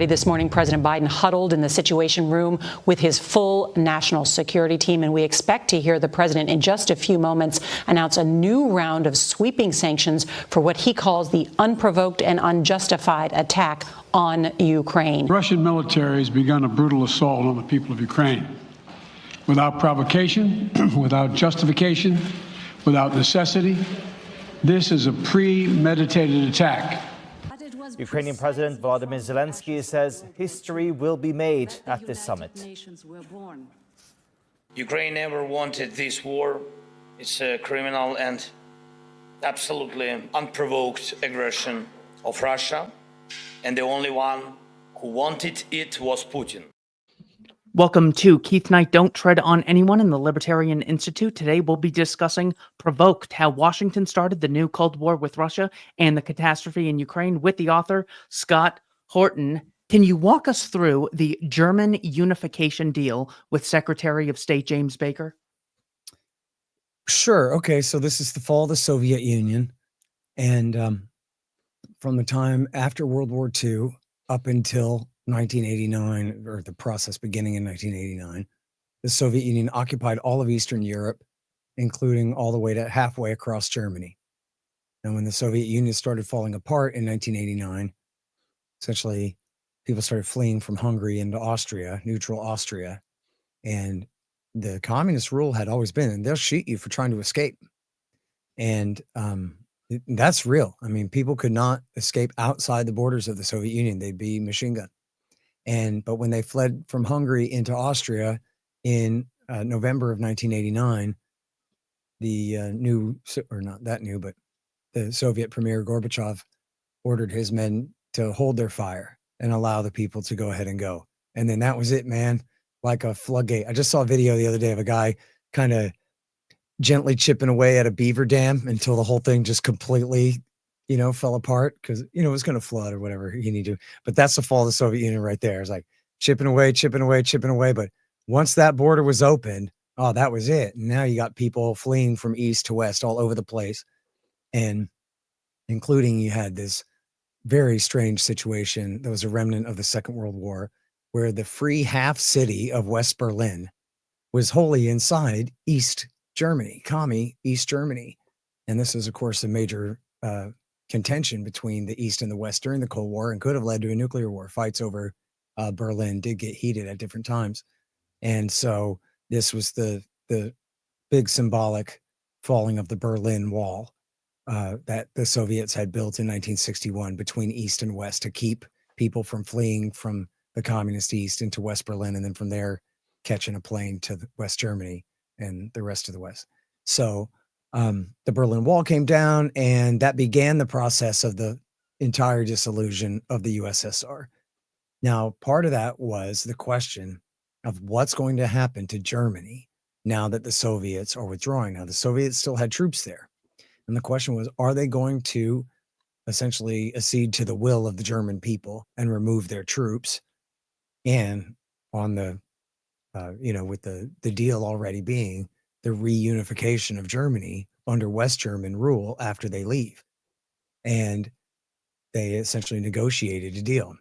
This morning, President Biden huddled in the Situation Room with his full national security team, and we expect to hear the president in just a few moments announce a new round of sweeping sanctions for what he calls the unprovoked and unjustified attack on Ukraine. The Russian military has begun a brutal assault on the people of Ukraine without provocation, without justification, without necessity. This is a premeditated attack. Ukrainian President Volodymyr Zelensky says history will be made at this summit. Ukraine never wanted this war. It's a criminal and absolutely unprovoked aggression of Russia, and the only one who wanted it was Putin. Welcome to Keith Knight, Don't Tread on Anyone in the Libertarian Institute. Today we'll be discussing Provoked, how Washington started the new Cold War with Russia and the catastrophe in Ukraine with the author Scott Horton. Can you walk us through the German unification deal with Secretary of State James Baker? Sure. Okay, so this is the fall of the Soviet Union. And from the time after World War II up until 1989, or the process beginning in 1989, the Soviet Union occupied all of Eastern Europe, including all the way to halfway across Germany. And when the Soviet Union started falling apart in 1989, essentially people started fleeing from Hungary into Austria, neutral Austria. And the communist rule had always been, and they'll shoot you for trying to escape. And that's real. I mean, people could not escape outside the borders of the Soviet Union. They'd be machine gunned. But when they fled from Hungary into Austria in November of 1989, the the Soviet Premier Gorbachev ordered his men to hold their fire and allow the people to go ahead and go. And then that was it, man, like a floodgate. I just saw a video the other day of a guy kind of gently chipping away at a beaver dam until the whole thing just completely fell apart because, it was going to flood or whatever you need to. But that's the fall of the Soviet Union right there. It's like chipping away, chipping away, chipping away. But once that border was opened, oh, that was it. And now you got people fleeing from east to west all over the place. And including you had this very strange situation that was a remnant of the Second World War, where the free half city of West Berlin was wholly inside East Germany, commie East Germany. And this is, of course, a major contention between the East and the West during the Cold War and could have led to a nuclear war. Fights over Berlin did get heated at different times. And so this was the big symbolic falling of the Berlin Wall that the Soviets had built in 1961 between East and West to keep people from fleeing from the communist East into West Berlin, and then from there catching a plane to West Germany and the rest of the West. So the Berlin Wall came down, and that began the process of the entire dissolution of the USSR. Now, part of that was the question of what's going to happen to Germany now that the Soviets are withdrawing. Now, the Soviets still had troops there. And the question was, are they going to essentially accede to the will of the German people and remove their troops? And on the, with the deal already being the reunification of Germany under West German rule after they leave. And they essentially negotiated a deal.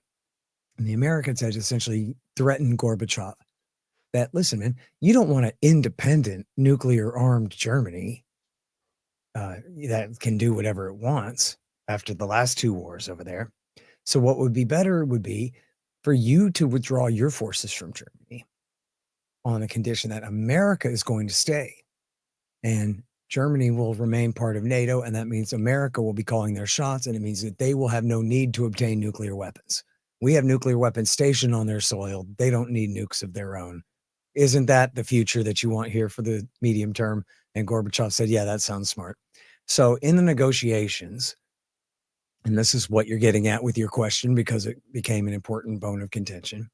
And the Americans had essentially threatened Gorbachev that, listen, man, you don't want an independent nuclear armed Germany that can do whatever it wants after the last two wars over there. So what would be better would be for you to withdraw your forces from Germany on the condition that America is going to stay and Germany will remain part of NATO. And that means America will be calling their shots. And it means that they will have no need to obtain nuclear weapons. We have nuclear weapons stationed on their soil. They don't need nukes of their own. Isn't that the future that you want here for the medium term? And Gorbachev said, yeah, that sounds smart. So in the negotiations, and this is what you're getting at with your question because it became an important bone of contention.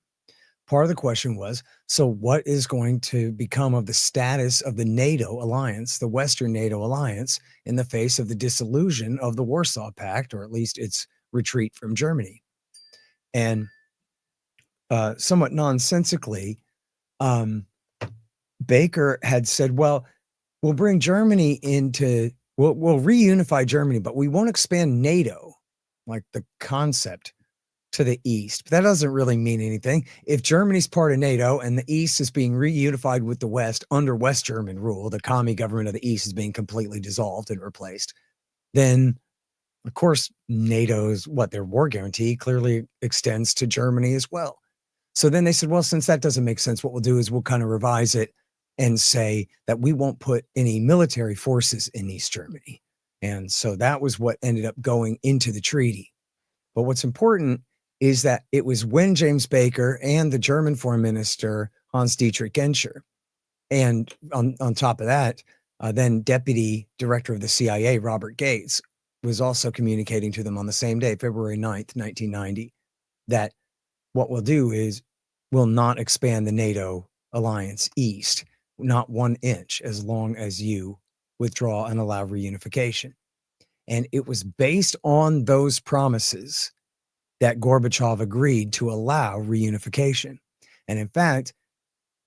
Part of the question was, so what is going to become of the status of the NATO alliance, the Western NATO alliance, in the face of the dissolution of the Warsaw Pact, or at least its retreat from Germany? And somewhat nonsensically, Baker had said, well, we'll bring Germany into, we'll reunify Germany, but we won't expand NATO, like the concept, to the east. But that doesn't really mean anything. If Germany's part of NATO and the east is being reunified with the west under West German rule, the commie government of the east is being completely dissolved and replaced, then of course NATO's their war guarantee clearly extends to Germany as well. So then they said, well, since that doesn't make sense, what we'll do is we'll kind of revise it and say that we won't put any military forces in East Germany. And so that was what ended up going into the treaty. But what's important is that it was when James Baker and the German foreign minister, Hans-Dietrich Genscher, and on top of that, then deputy director of the CIA, Robert Gates, was also communicating to them on the same day, February 9th, 1990, that what we'll do is we'll not expand the NATO alliance east, not 1 inch, as long as you withdraw and allow reunification. And it was based on those promises that Gorbachev agreed to allow reunification. And in fact,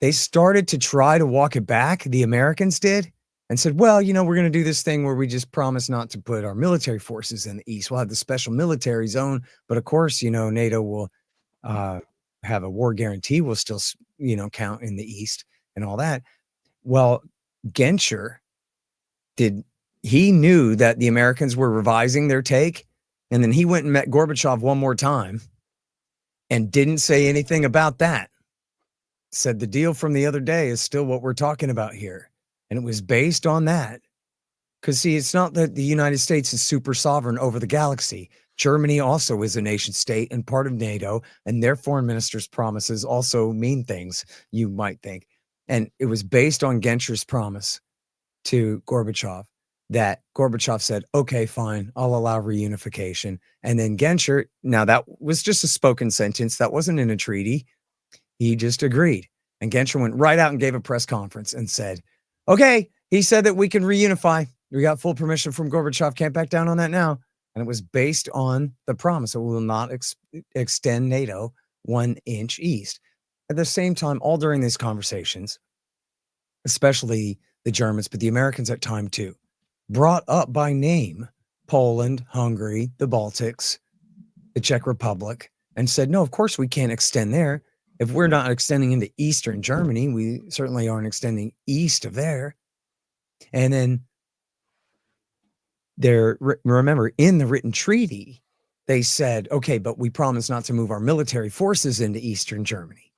they started to try to walk it back, the Americans did, and said, well, we're going to do this thing where we just promise not to put our military forces in the east. We'll have the special military zone, but of course, NATO will have a war guarantee, will still, count in the east and all that. Well, Genscher he knew that the Americans were revising their take, and then he went and met Gorbachev one more time and didn't say anything about that. Said the deal from the other day is still what we're talking about here. And it was based on that. Because, see, it's not that the United States is super sovereign over the galaxy. Germany also is a nation state and part of NATO, and their foreign minister's promises also mean things, you might think. And it was based on Genscher's promise to Gorbachev that Gorbachev said, okay, fine, I'll allow reunification. And then Genscher, now that was just a spoken sentence. That wasn't in a treaty. He just agreed. And Genscher went right out and gave a press conference and said, okay, he said that we can reunify. We got full permission from Gorbachev. Can't back down on that now. And it was based on the promise that we will not extend NATO 1 inch east. At the same time, all during these conversations, especially the Germans, but the Americans at time too, brought up by name Poland, Hungary, the Baltics, the Czech Republic, and said, no, of course we can't extend there. If we're not extending into Eastern Germany, we certainly aren't extending east of there. And then remember, in the written treaty, they said, okay, but we promise not to move our military forces into Eastern Germany.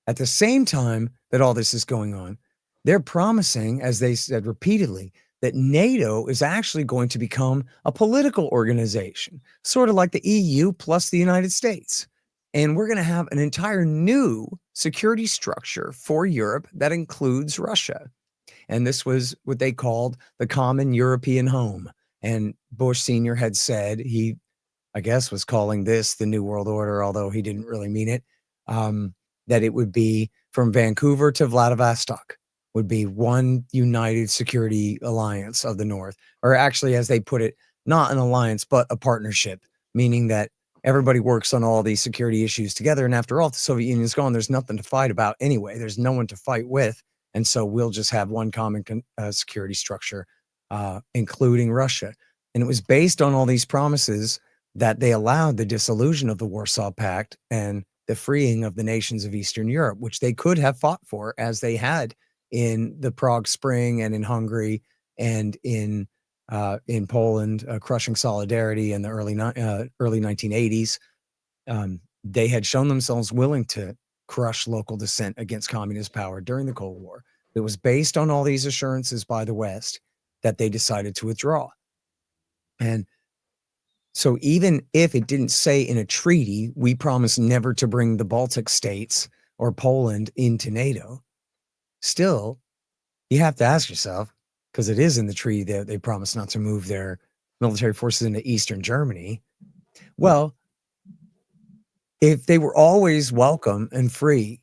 At the same time that all this is going on, they're promising, as they said repeatedly, that NATO is actually going to become a political organization, sort of like the EU plus the United States. And we're going to have an entire new security structure for Europe that includes Russia. And this was what they called the common European home. And Bush Sr. had said, he, I guess, was calling this the New World Order, although he didn't really mean it, that it would be from Vancouver to Vladivostok would be one united security alliance of the North, or actually, as they put it, not an alliance, but a partnership, meaning that everybody works on all these security issues together. And after all, if the Soviet Union's gone, there's nothing to fight about anyway. There's no one to fight with. And so we'll just have one common security structure, including Russia. And it was based on all these promises that they allowed the dissolution of the Warsaw Pact and the freeing of the nations of Eastern Europe, which they could have fought for, as they had in the Prague Spring and in Hungary and in Poland, crushing solidarity in the early 1980s. They had shown themselves willing to crush local dissent against communist power during the Cold War. It was based on all these assurances by the West that they decided to withdraw. And so even if it didn't say in a treaty, we promise never to bring the Baltic states or Poland into NATO, still, you have to ask yourself, because it is in the treaty that they promised not to move their military forces into Eastern Germany. Well, if they were always welcome and free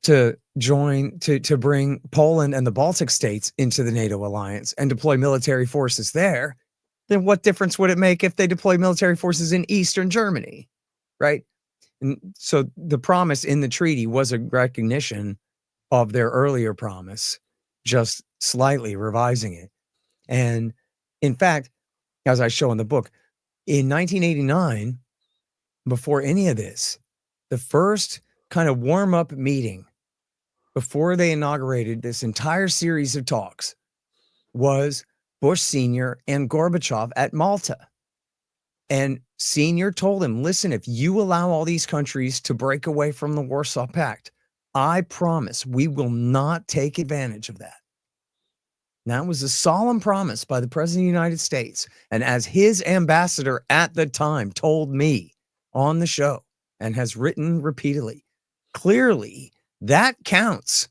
to join, to bring Poland and the Baltic states into the NATO alliance and deploy military forces there, then what difference would it make if they deploy military forces in Eastern Germany, right? And so the promise in the treaty was a recognition of their earlier promise, just slightly revising it. And in fact, as I show in the book, in 1989, before any of this, the first kind of warm-up meeting before they inaugurated this entire series of talks was Bush Sr. and Gorbachev at Malta. And Sr. told him, listen, if you allow all these countries to break away from the Warsaw Pact, I promise we will not take advantage of that. That was a solemn promise by the President of the United States. And as his ambassador at the time told me on the show and has written repeatedly, clearly that counts.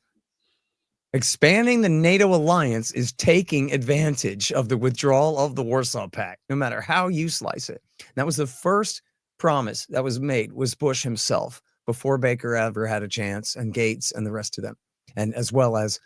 Expanding the NATO alliance is taking advantage of the withdrawal of the Warsaw Pact, no matter how you slice it. That was the first promise that was made, was Bush himself, before Baker ever had a chance, and Gates and the rest of them, and as well as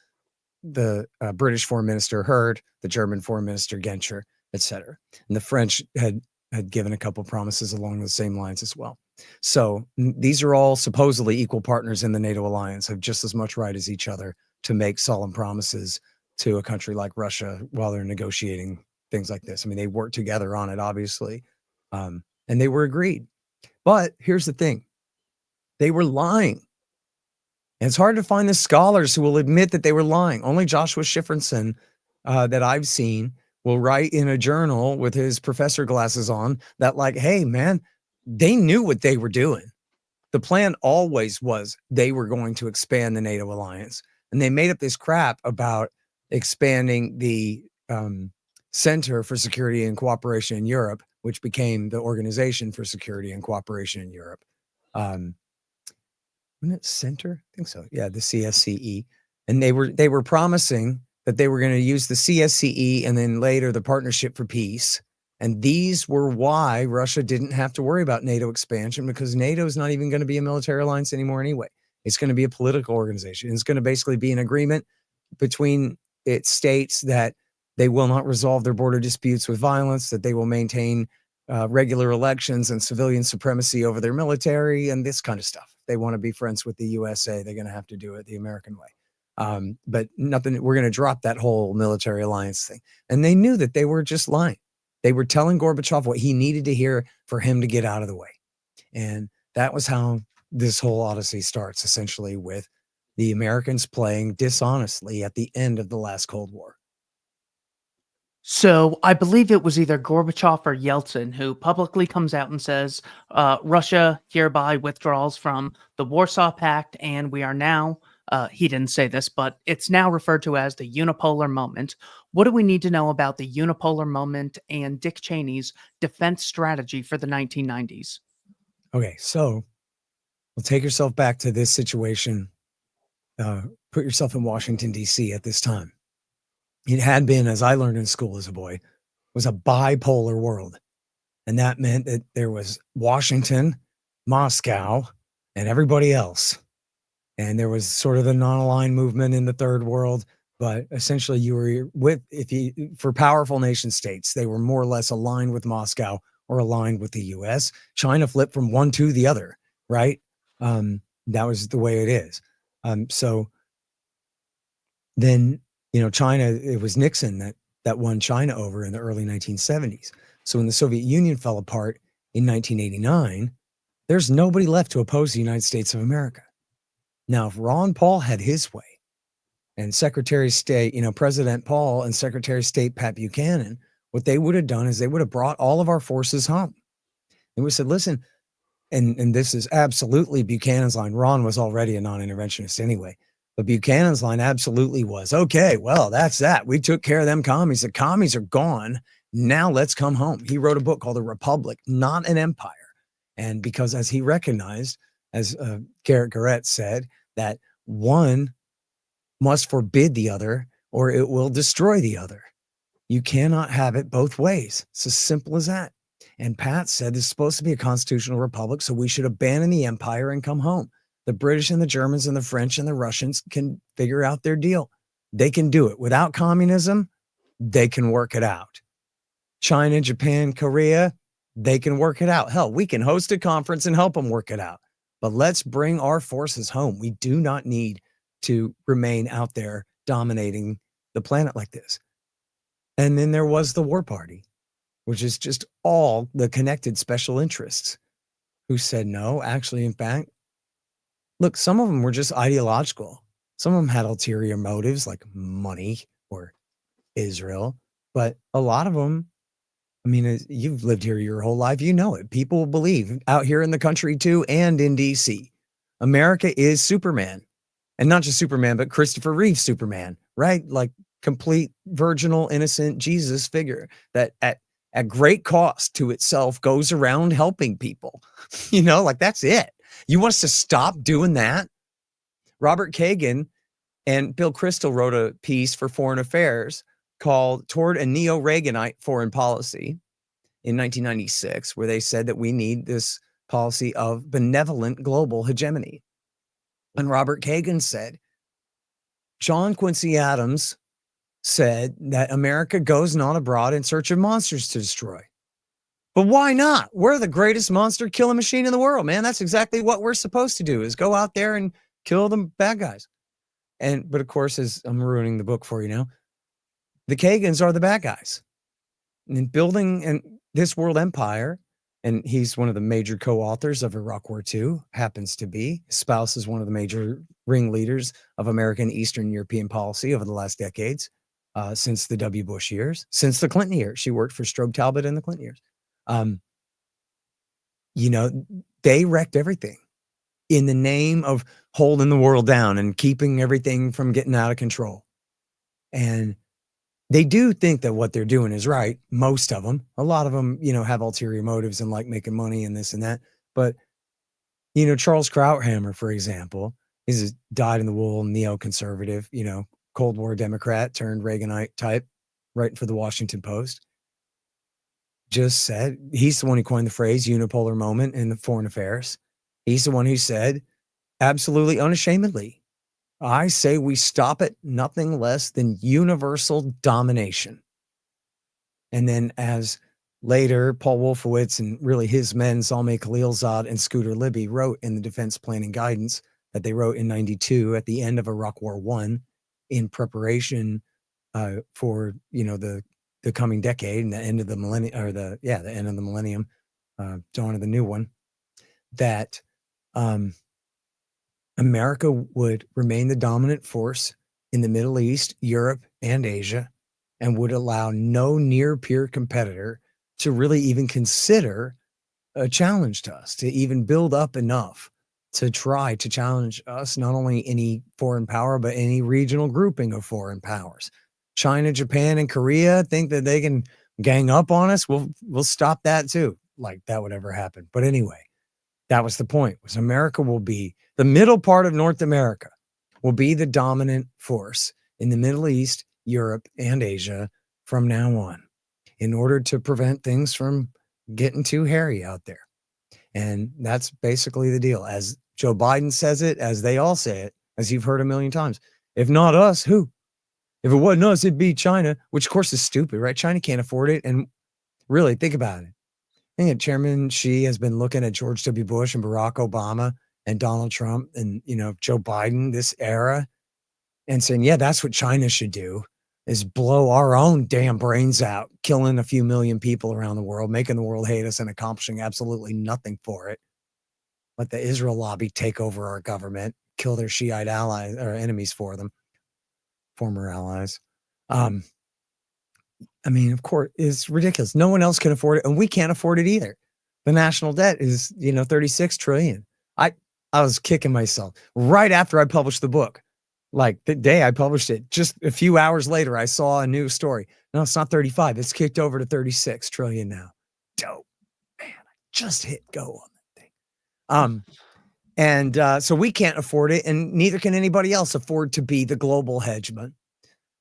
the British Foreign Minister Hurd, the German Foreign Minister Genscher, etc. And the French had given a couple promises along the same lines as well. So these are all supposedly equal partners in the NATO alliance, have just as much right as each other to make solemn promises to a country like Russia while they're negotiating things like this. I mean, they work together on it, obviously, and they were agreed. But here's the thing. They were lying. And it's hard to find the scholars who will admit that they were lying. Only Joshua Schifrinson that I've seen will write in a journal with his professor glasses on that, like, hey, man, they knew what they were doing. The plan always was they were going to expand the NATO alliance. And they made up this crap about expanding the Center for Security and Cooperation in Europe, which became the Organization for Security and Cooperation in Europe. Wasn't it Center? I think so. Yeah, the CSCE. And they were promising that they were going to use the CSCE and then later the Partnership for Peace. And these were why Russia didn't have to worry about NATO expansion, because NATO is not even going to be a military alliance anymore anyway. It's going to be a political organization. It's going to basically be an agreement between its states that they will not resolve their border disputes with violence, that they will maintain regular elections and civilian supremacy over their military and this kind of stuff. They want to be friends with the USA. They're going to have to do it the American way. But nothing, we're going to drop that whole military alliance thing. And they knew that they were just lying. They were telling Gorbachev what he needed to hear for him to get out of the way. And that was how this whole odyssey starts, essentially, with the Americans playing dishonestly at the end of the last Cold War. So I believe it was either Gorbachev or Yeltsin who publicly comes out and says, Russia hereby withdraws from the Warsaw Pact, and we are now, he didn't say this, but it's now referred to as the unipolar moment. What do we need to know about the unipolar moment and Dick Cheney's defense strategy for the 1990s? Okay, so we'll take yourself back to this situation. Put yourself in Washington, D.C. at this time. It had been, as I learned in school as a boy, was a bipolar world. And that meant that there was Washington, Moscow, and everybody else. And there was sort of the non-aligned movement in the third world. But essentially you were with, for powerful nation states, they were more or less aligned with Moscow or aligned with the US. China flipped from one to the other, right? That was the way it is. So then, China, it was Nixon that won China over in the early 1970s. So when the Soviet Union fell apart in 1989, there's nobody left to oppose the United States of America. Now, if Ron Paul had his way, and Secretary of State, President Paul and Secretary of State Pat Buchanan, what they would have done is they would have brought all of our forces home. And we said, listen, and this is absolutely Buchanan's line. Ron was already a non-interventionist anyway. But Buchanan's line absolutely was, okay, well, that's that. We took care of them commies. The commies are gone. Now let's come home. He wrote a book called A Republic, Not an Empire. And because as he recognized, as Garrett Garrett said, that one must forbid the other or it will destroy the other. You cannot have it both ways. It's as simple as that. And Pat said this is supposed to be a constitutional republic, so we should abandon the empire and come home. The British and the Germans and the French and the Russians can figure out their deal. They can do it. Without communism, they can work it out. China, Japan, Korea, they can work it out. Hell, we can host a conference and help them work it out. But let's bring our forces home. We do not need to remain out there dominating the planet like this. And then there was the War Party, which is just all the connected special interests who said no. Actually, in fact, look, some of them were just ideological. Some of them had ulterior motives like money or Israel, but a lot of them, I mean, you've lived here your whole life, you know it. People believe out here in the country too, and in DC, America is Superman. And not just Superman, but Christopher Reeve Superman, right? Like complete virginal, innocent Jesus figure that at great cost to itself goes around helping people. Like that's it. You want us to stop doing that? Robert Kagan and Bill Kristol wrote a piece for Foreign Affairs called Toward a Neo-Reaganite Foreign Policy in 1996, where they said that we need this policy of benevolent global hegemony. And Robert Kagan said, John Quincy Adams said that America goes not abroad in search of monsters to destroy. But why not? We're the greatest monster killing machine in the world, man. That's exactly what we're supposed to do, is go out there and kill the bad guys. But of course, as I'm ruining the book for you now, the Kagans are the bad guys. And building this world empire, and he's one of the major co-authors of Iraq War II, happens to be. His spouse is one of the major ringleaders of American Eastern European policy over the last decades, since the W. Bush years, since the Clinton years. She worked for Strobe Talbot in the Clinton years. They wrecked everything in the name of holding the world down and keeping everything from getting out of control. And they do think that what they're doing is right. Most of them, a lot of them, have ulterior motives and like making money and this and that. But, Charles Krauthammer, for example, is a dyed-in-the-wool neoconservative, Cold War Democrat turned Reaganite type, writing for the Washington Post. Just said, he's the one who coined the phrase unipolar moment in the foreign affairs. He's the one who said, absolutely unashamedly, I say we stop at nothing less than universal domination. And then as later, Paul Wolfowitz and really his men, Zalmay Khalilzad and Scooter Libby, wrote in the Defense Planning Guidance that they wrote in 92 at the end of Iraq War I in preparation for, the coming decade and the end of the millennium, or the end of the millennium, dawn of the new one, that America would remain the dominant force in the Middle East, Europe, and Asia, and would allow no near-peer competitor to really even consider a challenge to us, to even build up enough to try to challenge us, not only any foreign power, but any regional grouping of foreign powers. China, Japan, and Korea think that they can gang up on us. We'll stop that too. Like that would ever happen. But anyway, that was the point, was America will be, the middle part of North America will be the dominant force in the Middle East, Europe, and Asia from now on, in order to prevent things from getting too hairy out there. And that's basically the deal. As Joe Biden says it, as they all say it, as you've heard a million times. If not us, who? If it wasn't us, it'd be China, which of course is stupid, right? China can't afford it. And really, think about it. I think Chairman Xi has been looking at George W. Bush and Barack Obama and Donald Trump and, Joe Biden, this era, and saying, yeah, that's what China should do, is blow our own damn brains out, killing a few million people around the world, making the world hate us and accomplishing absolutely nothing for it. Let the Israel lobby take over our government, kill their Shiite allies or enemies for them, former allies. Of course, it's ridiculous. No one else can afford it, and we can't afford it either. The national debt is, 36 trillion. I was kicking myself right after I published the book. Like the day I published it, just a few hours later, I saw a new story. No, it's not 35. It's kicked over to 36 trillion now. Dope, man. I just hit go on that thing. So we can't afford it, and neither can anybody else afford to be the global hegemon.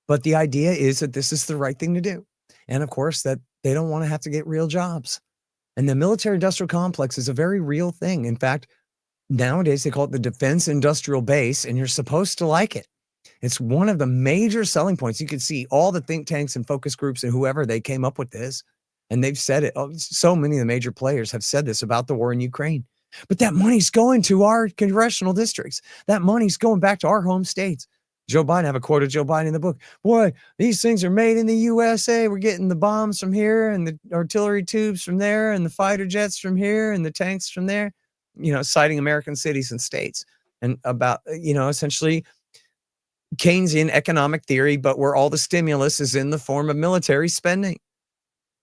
But the idea is that this is the right thing to do. And of course, that they don't want to have to get real jobs. And the military industrial complex is a very real thing. In fact, nowadays they call it the defense industrial base, and you're supposed to like it. It's one of the major selling points. You can see all the think tanks and focus groups and whoever, they came up with this, and they've said it. So many of the major players have said this about the war in Ukraine. But that money's going to our congressional districts. That money's going back to our home states. Joe Biden, I have a quote of Joe Biden in the book. Boy, these things are made in the USA. We're getting the bombs from here and the artillery tubes from there and the fighter jets from here and the tanks from there. citing American cities and states and about, essentially Keynesian economic theory, but where all the stimulus is in the form of military spending,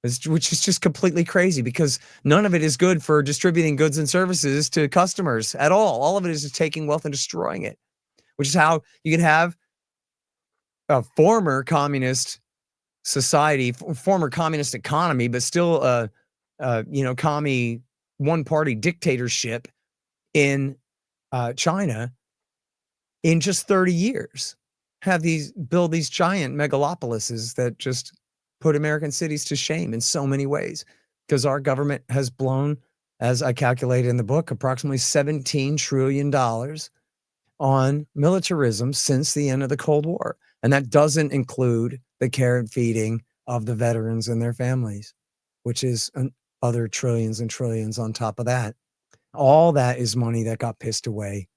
which is just completely crazy because none of it is good for distributing goods and services to customers at all. All of it is just taking wealth and destroying it, which is how you can have a former communist society, former communist economy, but still commie one-party dictatorship in China in just 30 years. Build these giant megalopolises that just put American cities to shame in so many ways, because our government has blown, as I calculated in the book, approximately $17 trillion on militarism since the end of the Cold War. And that doesn't include the care and feeding of the veterans and their families, which is other trillions and trillions on top of that. All that is money that got pissed away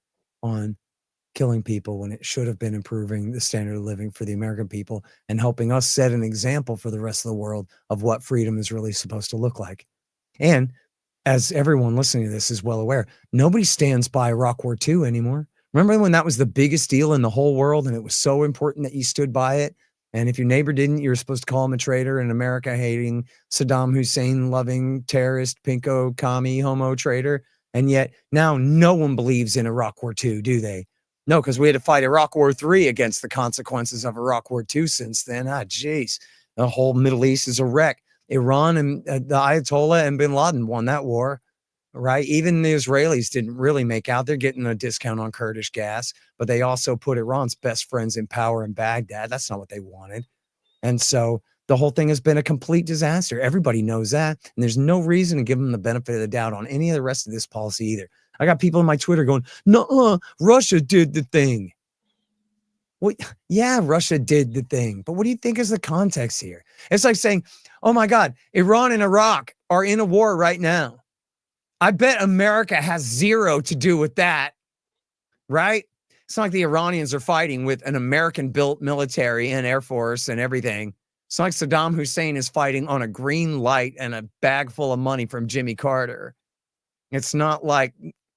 on killing people when it should have been improving the standard of living for the American people and helping us set an example for the rest of the world of what freedom is really supposed to look like. And as everyone listening to this is well aware, nobody stands by Iraq War II anymore. Remember when that was the biggest deal in the whole world and it was so important that you stood by it? And if your neighbor didn't, you were supposed to call him a traitor, an America-hating, Saddam Hussein-loving terrorist, pinko, commie, homo traitor. And yet now no one believes in Iraq War II, do they? No, because we had to fight Iraq War III against the consequences of Iraq War II since then. Geez. The whole Middle East is a wreck. Iran and the Ayatollah and bin Laden won that war, right? Even the Israelis didn't really make out. They're getting a discount on Kurdish gas, but they also put Iran's best friends in power in Baghdad. That's not what they wanted. And so the whole thing has been a complete disaster. Everybody knows that. And there's no reason to give them the benefit of the doubt on any of the rest of this policy either. I got people on my Twitter going, no, Russia did the thing. Well, yeah, Russia did the thing. But what do you think is the context here? It's like saying, oh my God, Iran and Iraq are in a war right now. I bet America has zero to do with that, right? It's not like the Iranians are fighting with an American-built military and Air Force and everything. It's not like Saddam Hussein is fighting on a green light and a bag full of money from Jimmy Carter. It's not like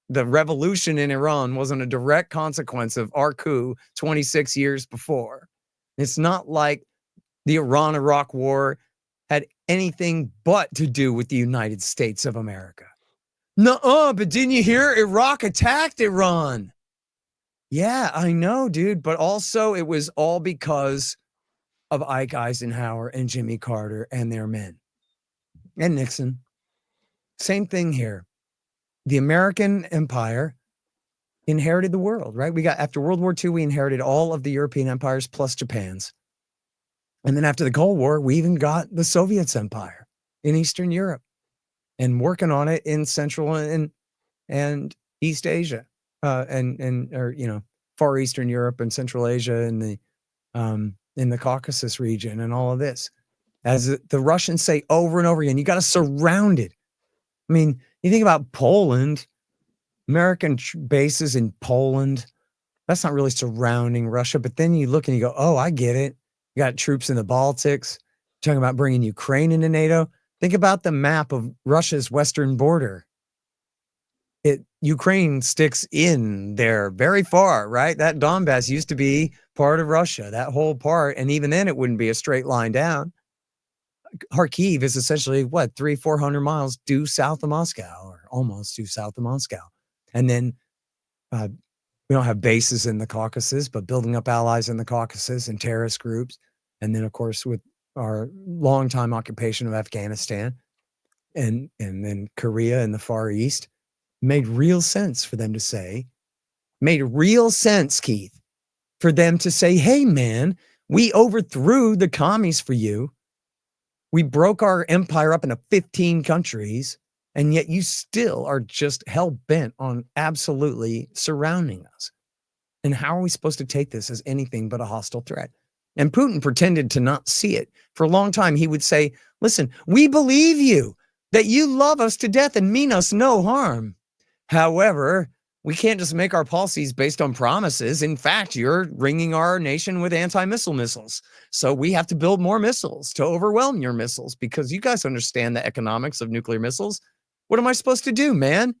the revolution in Iran wasn't a direct consequence of our coup 26 years before. It's not like the Iran-Iraq war had anything but to do with the United States of America. Nuh-uh, but didn't you hear Iraq attacked Iran? Yeah, I know, dude. But also it was all because of Ike Eisenhower and Jimmy Carter and their men. And Nixon. Same thing here. The American empire inherited the world, right? After World War II, we inherited all of the European empires plus Japan's. And then after the Cold War, we even got the Soviet's empire in Eastern Europe and working on it in Central and East Asia, Far Eastern Europe and Central Asia and in the Caucasus region and all of this. As the Russians say over and over again, you got to surround it. I mean, you think about Poland, American bases in Poland. That's not really surrounding Russia. But then you look and you go, oh, I get it. You got troops in the Baltics. Talking about bringing Ukraine into NATO. Think about the map of Russia's western border. Ukraine sticks in there very far, right? That Donbass used to be part of Russia, that whole part. And even then it wouldn't be a straight line down. Kharkiv is essentially 300-400 miles due south of Moscow, or almost due south of Moscow. And then we don't have bases in the Caucasus, but building up allies in the Caucasus and terrorist groups. And then, of course, with our longtime occupation of Afghanistan and then Korea in the Far East, made real sense for them to say, Keith, for them to say, hey, man, we overthrew the commies for you. We broke our empire up into 15 countries, and yet you still are just hell-bent on absolutely surrounding us. And how are we supposed to take this as anything but a hostile threat? And Putin pretended to not see it. For a long time, he would say, listen, we believe you, that you love us to death and mean us no harm. However, we can't just make our policies based on promises. In fact, you're ringing our nation with anti-missile missiles. So we have to build more missiles to overwhelm your missiles because you guys understand the economics of nuclear missiles. What am I supposed to do, man?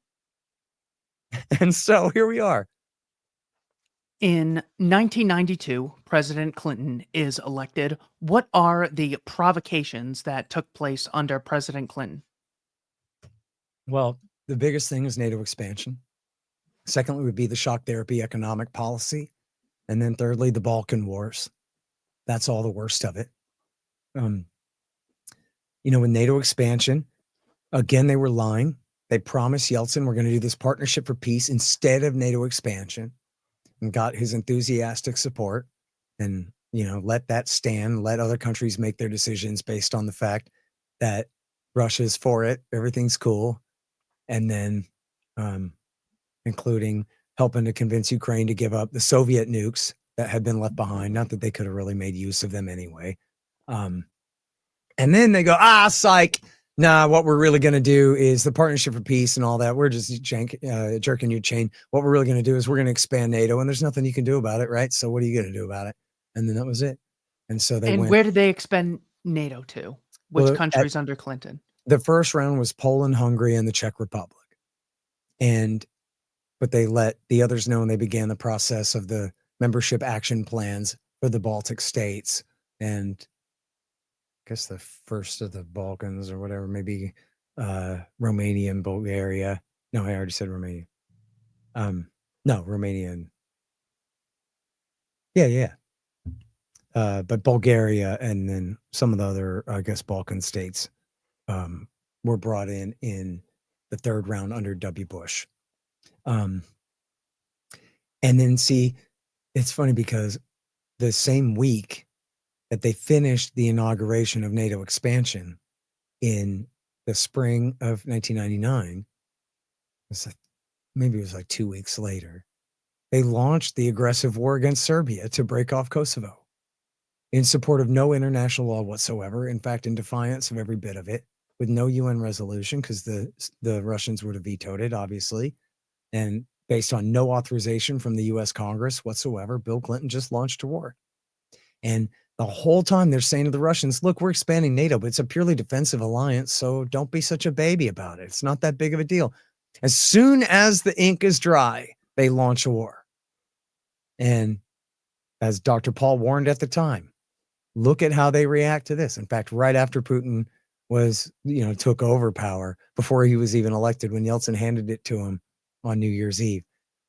And so here we are. In 1992, President Clinton is elected. What are the provocations that took place under President Clinton? Well, the biggest thing is NATO expansion. Secondly, would be the shock therapy economic policy. And then thirdly, the Balkan Wars. That's all the worst of it. With NATO expansion, again, they were lying. They promised Yeltsin, we're going to do this partnership for peace instead of NATO expansion, and got his enthusiastic support, and, let that stand, let other countries make their decisions based on the fact that Russia's for it. Everything's cool. And then, including helping to convince Ukraine to give up the Soviet nukes that had been left behind. Not that they could have really made use of them anyway. And then they go, psych. Nah, what we're really going to do is the partnership for peace and all that. We're just jerking your chain. What we're really going to do is we're going to expand NATO, and there's nothing you can do about it, right? So what are you going to do about it? And then that was it. And so they went. Where did they expand NATO to? Which countries under Clinton? The first round was Poland, Hungary, and the Czech Republic. But they let the others know, and they began the process of the membership action plans for the Baltic states. And I guess the first of the Balkans or whatever, maybe Romania and Bulgaria. No, I already said Romania. No, Romania and yeah. But Bulgaria and then some of the other, I guess, Balkan states were brought in the third round under W. Bush. And then it's funny because the same week that they finished the inauguration of NATO expansion in the spring of 1999, maybe it was like 2 weeks later, they launched the aggressive war against Serbia to break off Kosovo in support of no international law whatsoever. In fact, in defiance of every bit of it, with no UN resolution, because the Russians would have vetoed it, obviously. And based on no authorization from the US Congress whatsoever, Bill Clinton just launched a war. And the whole time they're saying to the Russians, look, we're expanding NATO, but it's a purely defensive alliance, so don't be such a baby about it. It's not that big of a deal. As soon as the ink is dry, they launch a war. And as Dr. Paul warned at the time, look at how they react to this. In fact, right after Putin took over power, before he was even elected, when Yeltsin handed it to him on New Year's Eve,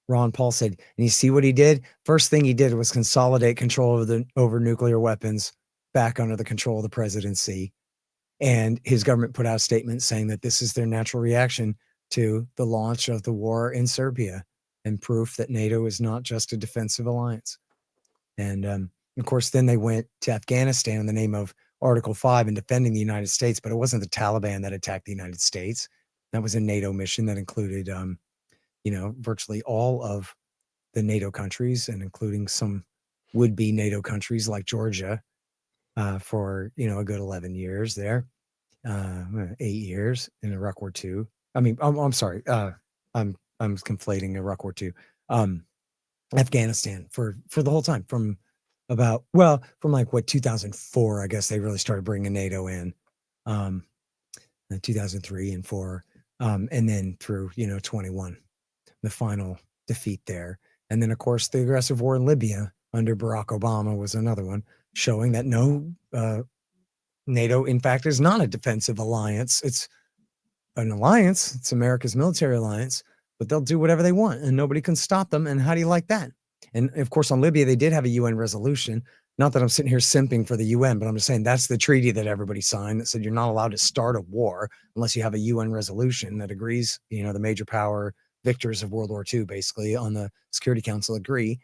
Ron Paul said, and you see what he did? First thing he did was consolidate control over nuclear weapons back under the control of the presidency. And his government put out a statement saying that this is their natural reaction to the launch of the war in Serbia, and proof that NATO is not just a defensive alliance. And of course, then they went to Afghanistan in the name of Article 5 and defending the United States, but it wasn't the Taliban that attacked the United States. That was a NATO mission that included virtually all of the NATO countries, and including some would-be NATO countries like Georgia for, a good 11 years there, 8 years in Iraq War II. I mean, I'm sorry. I'm conflating Iraq War II. Afghanistan for the whole time from 2004, I guess they really started bringing NATO in, 2003 and 4, and then through, 21. The final defeat there. And then, of course, the aggressive war in Libya under Barack Obama was another one, showing that NATO, in fact, is not a defensive alliance. It's an alliance. It's America's military alliance, but they'll do whatever they want and nobody can stop them. And how do you like that? And of course, on Libya, they did have a UN resolution. Not that I'm sitting here simping for the UN, but I'm just saying that's the treaty that everybody signed that said you're not allowed to start a war unless you have a UN resolution that agrees, the major power victors of World War II, basically, on the Security Council agree.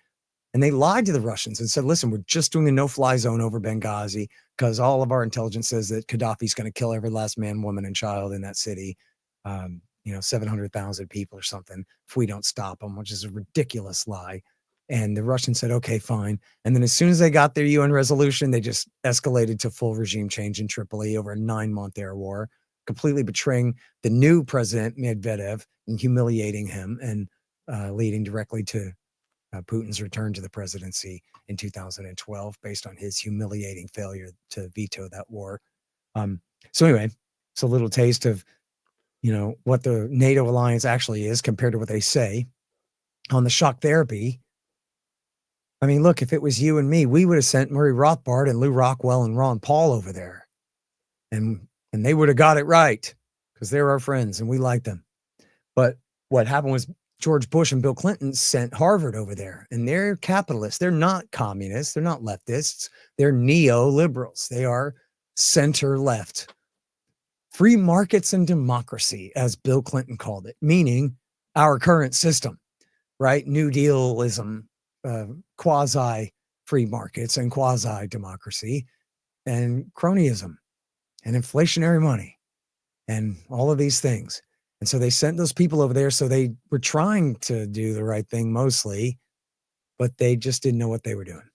And they lied to the Russians and said, listen, we're just doing a no-fly zone over Benghazi because all of our intelligence says that Gaddafi's going to kill every last man, woman, and child in that city. 700,000 people or something if we don't stop them, which is a ridiculous lie. And the Russians said, okay, fine. And then as soon as they got their UN resolution, they just escalated to full regime change in Tripoli over a 9-month air war, completely betraying the new president, Medvedev, and humiliating him, and leading directly to Putin's return to the presidency in 2012 based on his humiliating failure to veto that war. So anyway, it's a little taste of what the NATO alliance actually is compared to what they say. On the shock therapy, I mean, look, if it was you and me, we would have sent Murray Rothbard and Lou Rockwell and Ron Paul over there. And they would have got it right because they're our friends and we like them. But what happened was George Bush and Bill Clinton sent Harvard over there, and they're capitalists. They're not communists. They're not leftists. They're neoliberals. They are center left. Free markets and democracy, as Bill Clinton called it, meaning our current system, right? New Dealism, quasi free markets and quasi democracy, and cronyism and inflationary money and all of these things. And so they sent those people over there. So they were trying to do the right thing mostly, but they just didn't know what they were doing.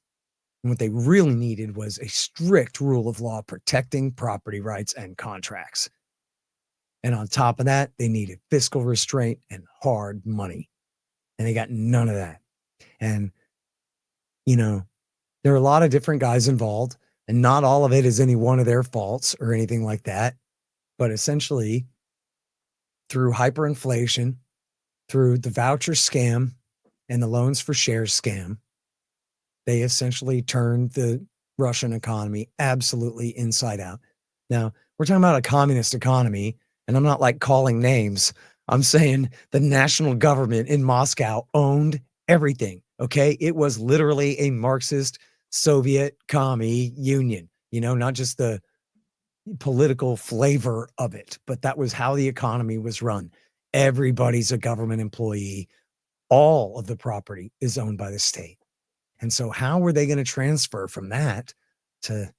And what they really needed was a strict rule of law protecting property rights and contracts. And on top of that, they needed fiscal restraint and hard money. And they got none of that. And, there are a lot of different guys involved, and not all of it is any one of their faults or anything like that. But essentially, through hyperinflation, through the voucher scam and the loans for shares scam, they essentially turned the Russian economy absolutely inside out. Now, we're talking about a communist economy, and I'm not like calling names. I'm saying the national government in Moscow owned everything, okay? It was literally a Marxist Soviet commie union, not just the political flavor of it, but that was how the economy was run. Everybody's a government employee. All of the property is owned by the state. And so how were they going to transfer from that to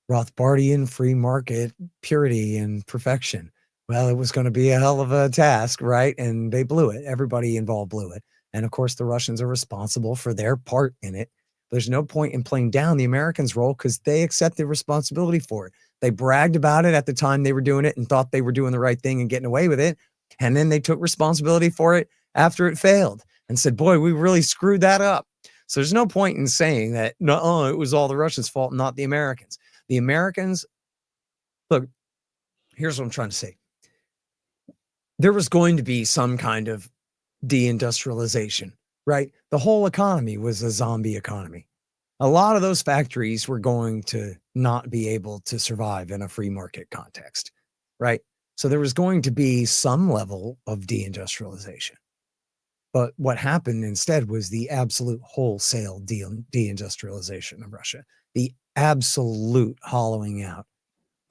Rothbardian free market purity and perfection? Well, it was going to be a hell of a task, right? And they blew it. Everybody involved blew it. And of course, the Russians are responsible for their part in it. There's no point in playing down the Americans' role because they accepted responsibility for it. They bragged about it at the time they were doing it and thought they were doing the right thing and getting away with it. And then they took responsibility for it after it failed and said, boy, we really screwed that up. So there's no point in saying that, no, it was all the Russians' fault, not the Americans. The Americans, look, here's what I'm trying to say. There was going to be some kind of deindustrialization, right? The whole economy was a zombie economy. A lot of those factories were going to not be able to survive in a free market context, right? So there was going to be some level of deindustrialization. But what happened instead was the absolute wholesale deindustrialization of Russia, the absolute hollowing out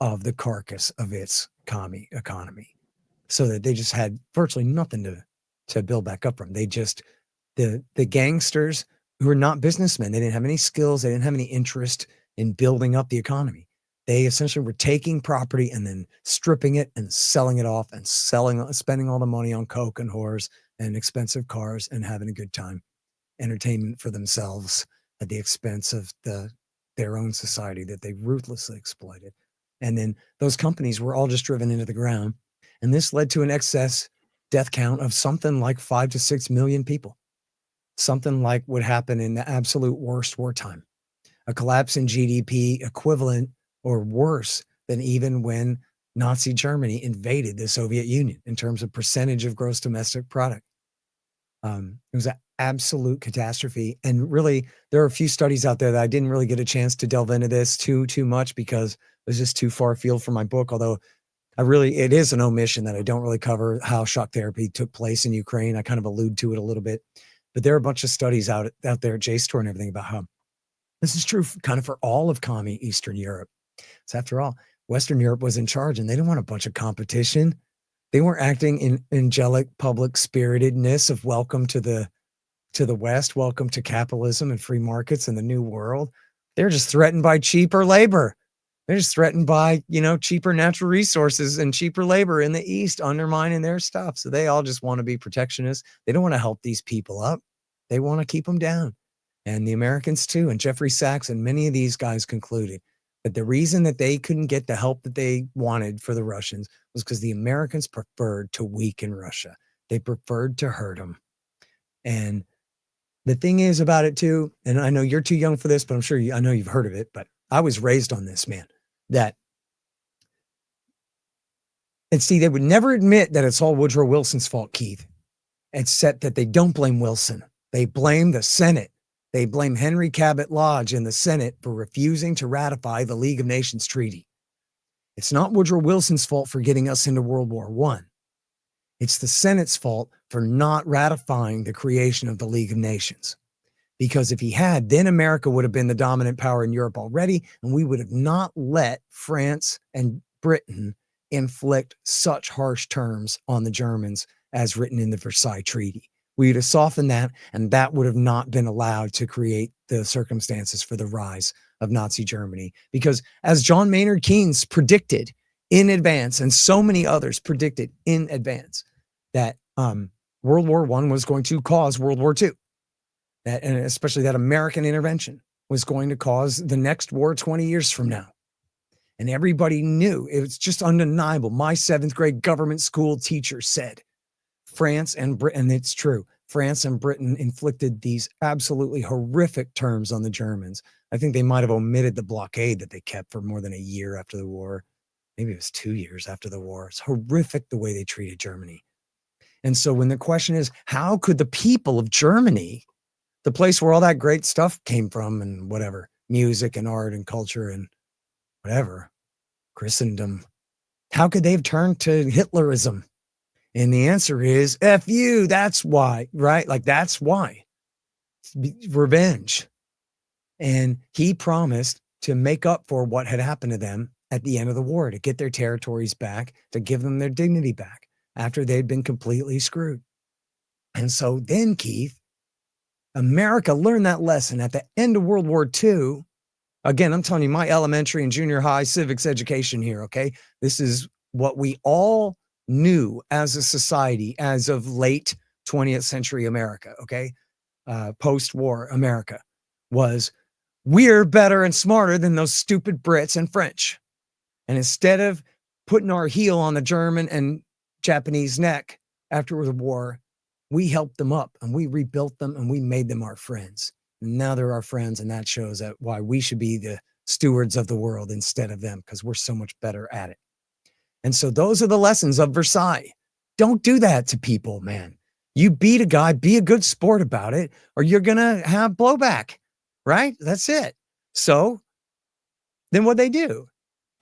of the carcass of its commie economy, so that they just had virtually nothing to build back up from. They just, the gangsters who were not businessmen, they didn't have any skills, they didn't have any interest in building up the economy. They essentially were taking property and then stripping it and selling it off and spending all the money on coke and whores and expensive cars and having a good time, entertainment for themselves at the expense of their own society that they ruthlessly exploited. And then those companies were all just driven into the ground. And this led to an excess death count of something like 5 to 6 million people, something like what happened in the absolute worst wartime, a collapse in GDP equivalent or worse than even when Nazi Germany invaded the Soviet Union in terms of percentage of gross domestic product. It was an absolute catastrophe. And really, there are a few studies out there that I didn't really get a chance to delve into this too much because it was just too far afield for my book. Although it is an omission that I don't really cover how shock therapy took place in Ukraine. I kind of allude to it a little bit, but there are a bunch of studies out there at JSTOR and everything about how this is true kind of for all of commie Eastern Europe. So after all, Western Europe was in charge and they didn't want a bunch of competition. They weren't acting in angelic public spiritedness of welcome to the West, welcome to capitalism and free markets and the new world. They're just threatened by cheaper labor. They're just threatened by, cheaper natural resources and cheaper labor in the East undermining their stuff. So they all just want to be protectionists. They don't want to help these people up. They want to keep them down. And the Americans too. And Jeffrey Sachs and many of these guys concluded that the reason that they couldn't get the help that they wanted for the Russians was because the Americans preferred to weaken Russia. They preferred to hurt them. And the thing is about it too, and I know you're too young for this, but I'm sure I know you've heard of it, but I was raised on this, man, that And see, they would never admit that it's all Woodrow Wilson's fault, Keith, except that they don't blame Wilson. They blame the Senate. They blame Henry Cabot Lodge in the Senate for refusing to ratify the League of Nations Treaty. It's not Woodrow Wilson's fault for getting us into World War I. It's the Senate's fault for not ratifying the creation of the League of Nations. Because if he had, then America would have been the dominant power in Europe already, and we would have not let France and Britain inflict such harsh terms on the Germans as written in the Versailles Treaty. We would have softened that, and that would have not been allowed to create the circumstances for the rise of Nazi Germany. Because as John Maynard Keynes predicted in advance, and so many others predicted in advance, that World War I was going to cause World War II. That, and especially that American intervention was going to cause the next war 20 years from now. And everybody knew, it was just undeniable. My 7th grade government school teacher said, France and Britain, and it's true, France and Britain inflicted these absolutely horrific terms on the Germans. I think they might have omitted the blockade that they kept for more than a year after the war. Maybe it was 2 years after the war. It's horrific the way they treated Germany. And so when the question is, how could the people of Germany, the place where all that great stuff came from and whatever, music and art and culture and whatever, Christendom, how could they have turned to Hitlerism? And the answer is, F you, that's why, right? Like, that's why. Revenge. And he promised to make up for what had happened to them at the end of the war, to get their territories back, to give them their dignity back after they'd been completely screwed. And so then, Keith, America learned that lesson at the end of World War II. Again, I'm telling you, my elementary and junior high civics education here, okay? This is what we all knew as a society as of late 20th century America, okay? Post-war America was, we're better and smarter than those stupid Brits and French. And instead of putting our heel on the German and Japanese neck after the war, we helped them up and we rebuilt them and we made them our friends. And now they're our friends, and that shows that why we should be the stewards of the world instead of them, because we're so much better at it. And so those are the lessons of Versailles. Don't do that to people, man. You beat a guy, be a good sport about it, or you're going to have blowback, right? That's it. So then what they do,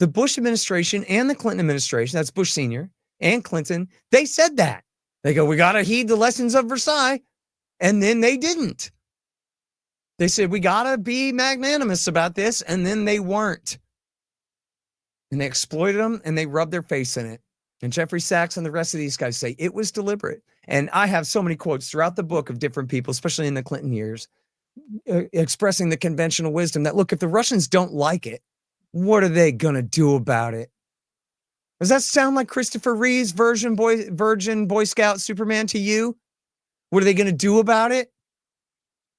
the Bush administration and the Clinton administration, that's Bush Sr. and Clinton, they said that. They go, we got to heed the lessons of Versailles. And then they didn't. They said, we got to be magnanimous about this. And then they weren't. And they exploited them and they rubbed their face in it. And Jeffrey Sachs and the rest of these guys say it was deliberate. And I have so many quotes throughout the book of different people, especially in the Clinton years, expressing the conventional wisdom that, look, if the Russians don't like it, what are they going to do about it? Does that sound like Christopher Reeve's Virgin Boy Scout Superman to you? What are they going to do about it?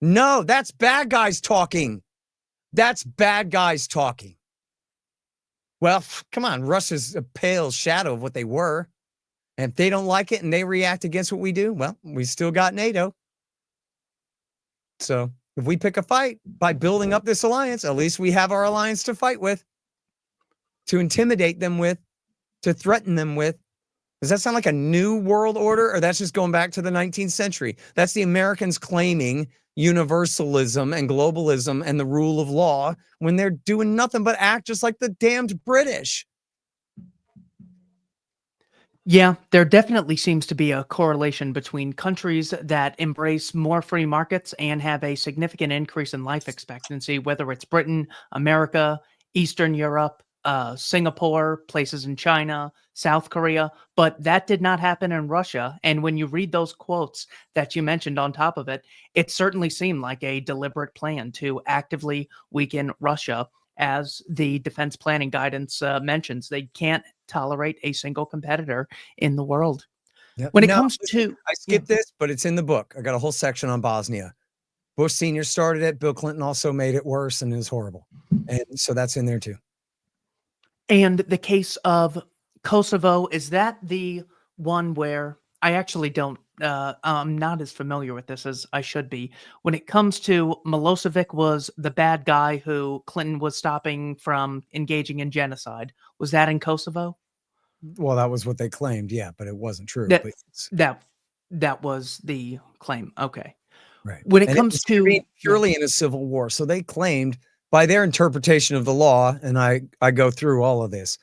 No, that's bad guys talking. That's bad guys talking. Well, come on, Russia's a pale shadow of what they were. And if they don't like it and they react against what we do, well, we still got NATO. So if we pick a fight by building up this alliance, at least we have our alliance to fight with, to intimidate them with, to threaten them with. Does that sound like a new world order, or that's just going back to the 19th century? That's the Americans claiming universalism and globalism and the rule of law when they're doing nothing but act just like the damned British. Yeah, there definitely seems to be a correlation between countries that embrace more free markets and have a significant increase in life expectancy, whether it's Britain, America, Eastern Europe, Singapore, places in China, South Korea, but that did not happen in Russia. And when you read those quotes that you mentioned on top of it, it certainly seemed like a deliberate plan to actively weaken Russia. As the defense planning guidance mentions, they can't tolerate a single competitor in the world. Yep. When it No, comes listen, to, I skipped this, but it's in the book. I got a whole section on Bosnia. Bush Sr. started it. Bill Clinton also made it worse, and it was horrible. And so that's in there too. and the case of Kosovo, is that the one where I actually don't, I'm not as familiar with this as I should be. When it comes to Milosevic was the bad guy who Clinton was stopping from engaging in genocide. Was that in Kosovo? Well, that was what they claimed, yeah, but it wasn't true. That But that was the claim. Okay. right, When it and it comes was to purely in a civil war. So they claimed, by their interpretation of the law, and I go through all of this,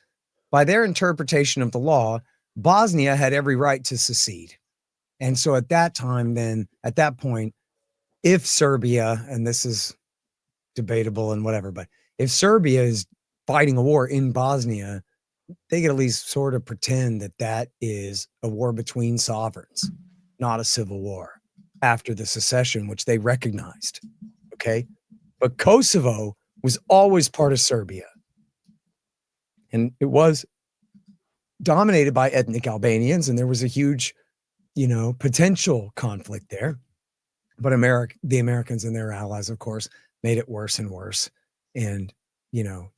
by their interpretation of the law, Bosnia had every right to secede. And so at that time, then at that point, if Serbia, and this is debatable and whatever, but if Serbia is fighting a war in Bosnia, they could at least sort of pretend that that is a war between sovereigns, not a civil war after the secession, which they recognized. Okay. But Kosovo was always part of Serbia. And it was dominated by ethnic Albanians, and there was a huge, potential conflict there. But the Americans and their allies, of course, made it worse and worse, and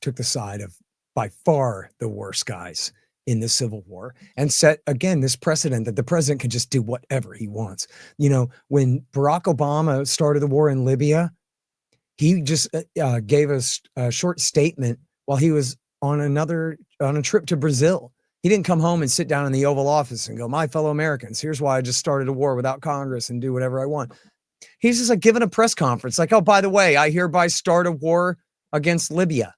took the side of by far the worst guys in the Civil War, and set again this precedent that the president can just do whatever he wants. When Barack Obama started the war in Libya, he just gave us a short statement while he was on a trip to Brazil. He didn't come home and sit down in the Oval Office and go, "My fellow Americans, here's why I just started a war without Congress and do whatever I want." He's just like giving a press conference, like, "Oh, by the way, I hereby start a war against Libya."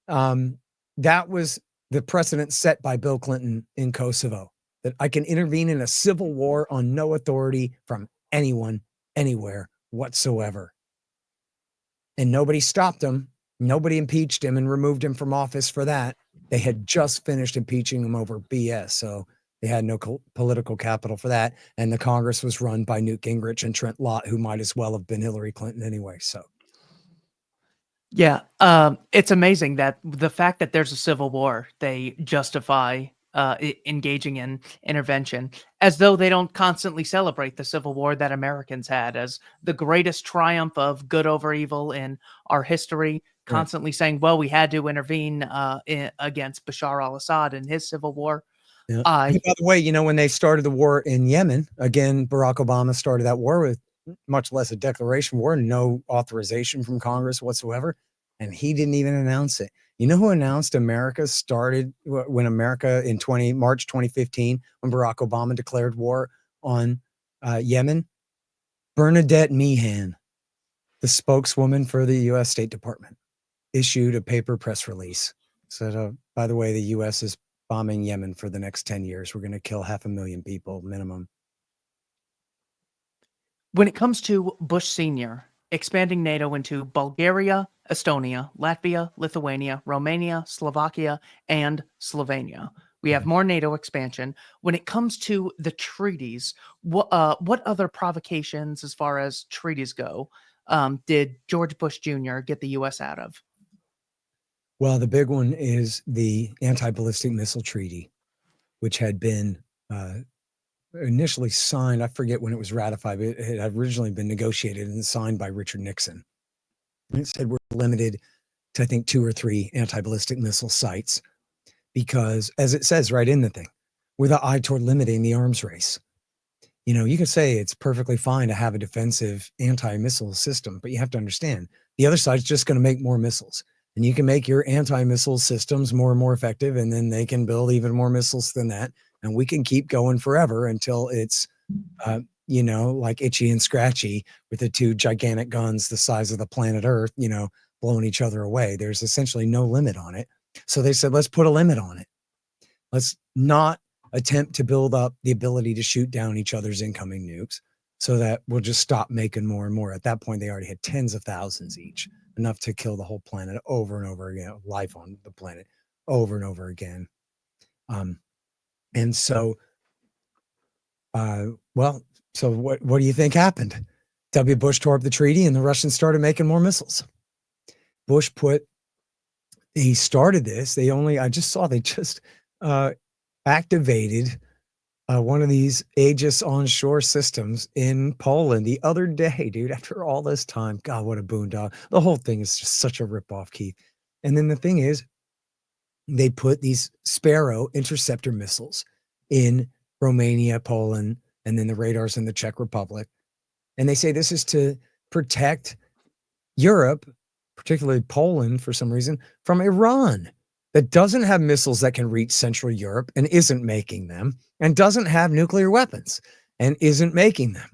That was the precedent set by Bill Clinton in Kosovo, that I can intervene in a civil war on no authority from anyone, anywhere whatsoever. And nobody stopped him. Nobody impeached him and removed him from office for that. They had just finished impeaching him over BS. So they had no political capital for that. And the Congress was run by Newt Gingrich and Trent Lott, who might as well have been Hillary Clinton anyway. So, yeah, it's amazing that the fact that there's a civil war, they justify engaging in intervention, as though they don't constantly celebrate the Civil War that Americans had as the greatest triumph of good over evil in our history. Constantly saying, "Well, we had to intervene against Bashar al-Assad in his civil war." yeah. By the way, when they started the war in Yemen, again, Barack Obama started that war with much less a declaration war, no authorization from Congress whatsoever. And he didn't even announce it. You know who announced America started when America in March 2015, when Barack Obama declared war on Yemen? Bernadette Meehan, the spokeswoman for the U.S. State Department, issued a paper press release. Said, by the way, the U.S. is bombing Yemen for the next 10 years. We're going to kill 500,000 people minimum. When it comes to Bush Sr. expanding NATO into Bulgaria, Estonia, Latvia, Lithuania, Romania, Slovakia, and Slovenia, we have more NATO expansion. When it comes to the treaties, what other provocations as far as treaties go did George Bush Jr. get the U.S. out of? Well, the big one is the anti-ballistic missile treaty, which had been initially signed. I forget when it was ratified, but it had originally been negotiated and signed by Richard Nixon. And it said we're limited to, I think, 2 or 3 anti-ballistic missile sites because, as it says right in the thing, with an eye toward limiting the arms race. You could say it's perfectly fine to have a defensive anti-missile system, but you have to understand the other side's just going to make more missiles. And you can make your anti-missile systems more and more effective, and then they can build even more missiles than that. And we can keep going forever until it's, like Itchy and Scratchy with the 2 gigantic guns the size of the planet Earth, blowing each other away. There's essentially no limit on it. So they said, let's put a limit on it. Let's not attempt to build up the ability to shoot down each other's incoming nukes so that we'll just stop making more and more. At that point, they already had tens of thousands each, enough to kill the whole planet over and over again, life on the planet over and over again. And so, so what do you think happened? W. Bush tore up the treaty and the Russians started making more missiles. Bush he started this. I just saw they just activated one of these Aegis onshore systems in Poland the other day, dude, after all this time. God, what a boondoggle. The whole thing is just such a ripoff, Keith. And then the thing is, they put these Sparrow interceptor missiles in Romania, Poland, and then the radars in the Czech Republic. And they say this is to protect Europe, particularly Poland for some reason, from Iran. that doesn't have missiles that can reach Central Europe and isn't making them, and doesn't have nuclear weapons and isn't making them.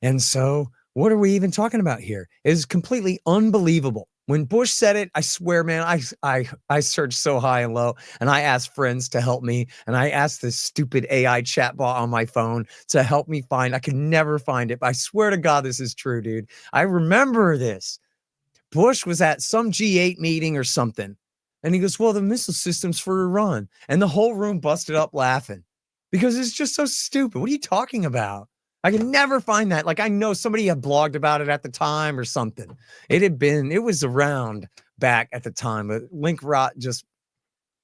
And so what are we even talking about here? It is completely unbelievable. When Bush said it, I swear, man, I searched so high and low, and I asked friends to help me, and I asked this stupid AI chatbot on my phone to help me find. I could never find it, but I swear to God, this is true, dude. I remember this. Bush was at some G8 meeting or something, and he goes, well, the missile system's for Iran. And the whole room busted up laughing because it's just so stupid. What are you talking about? I can never find that. Like, I know somebody had blogged about it at the time or something. It was around back at the time, but Link Rot just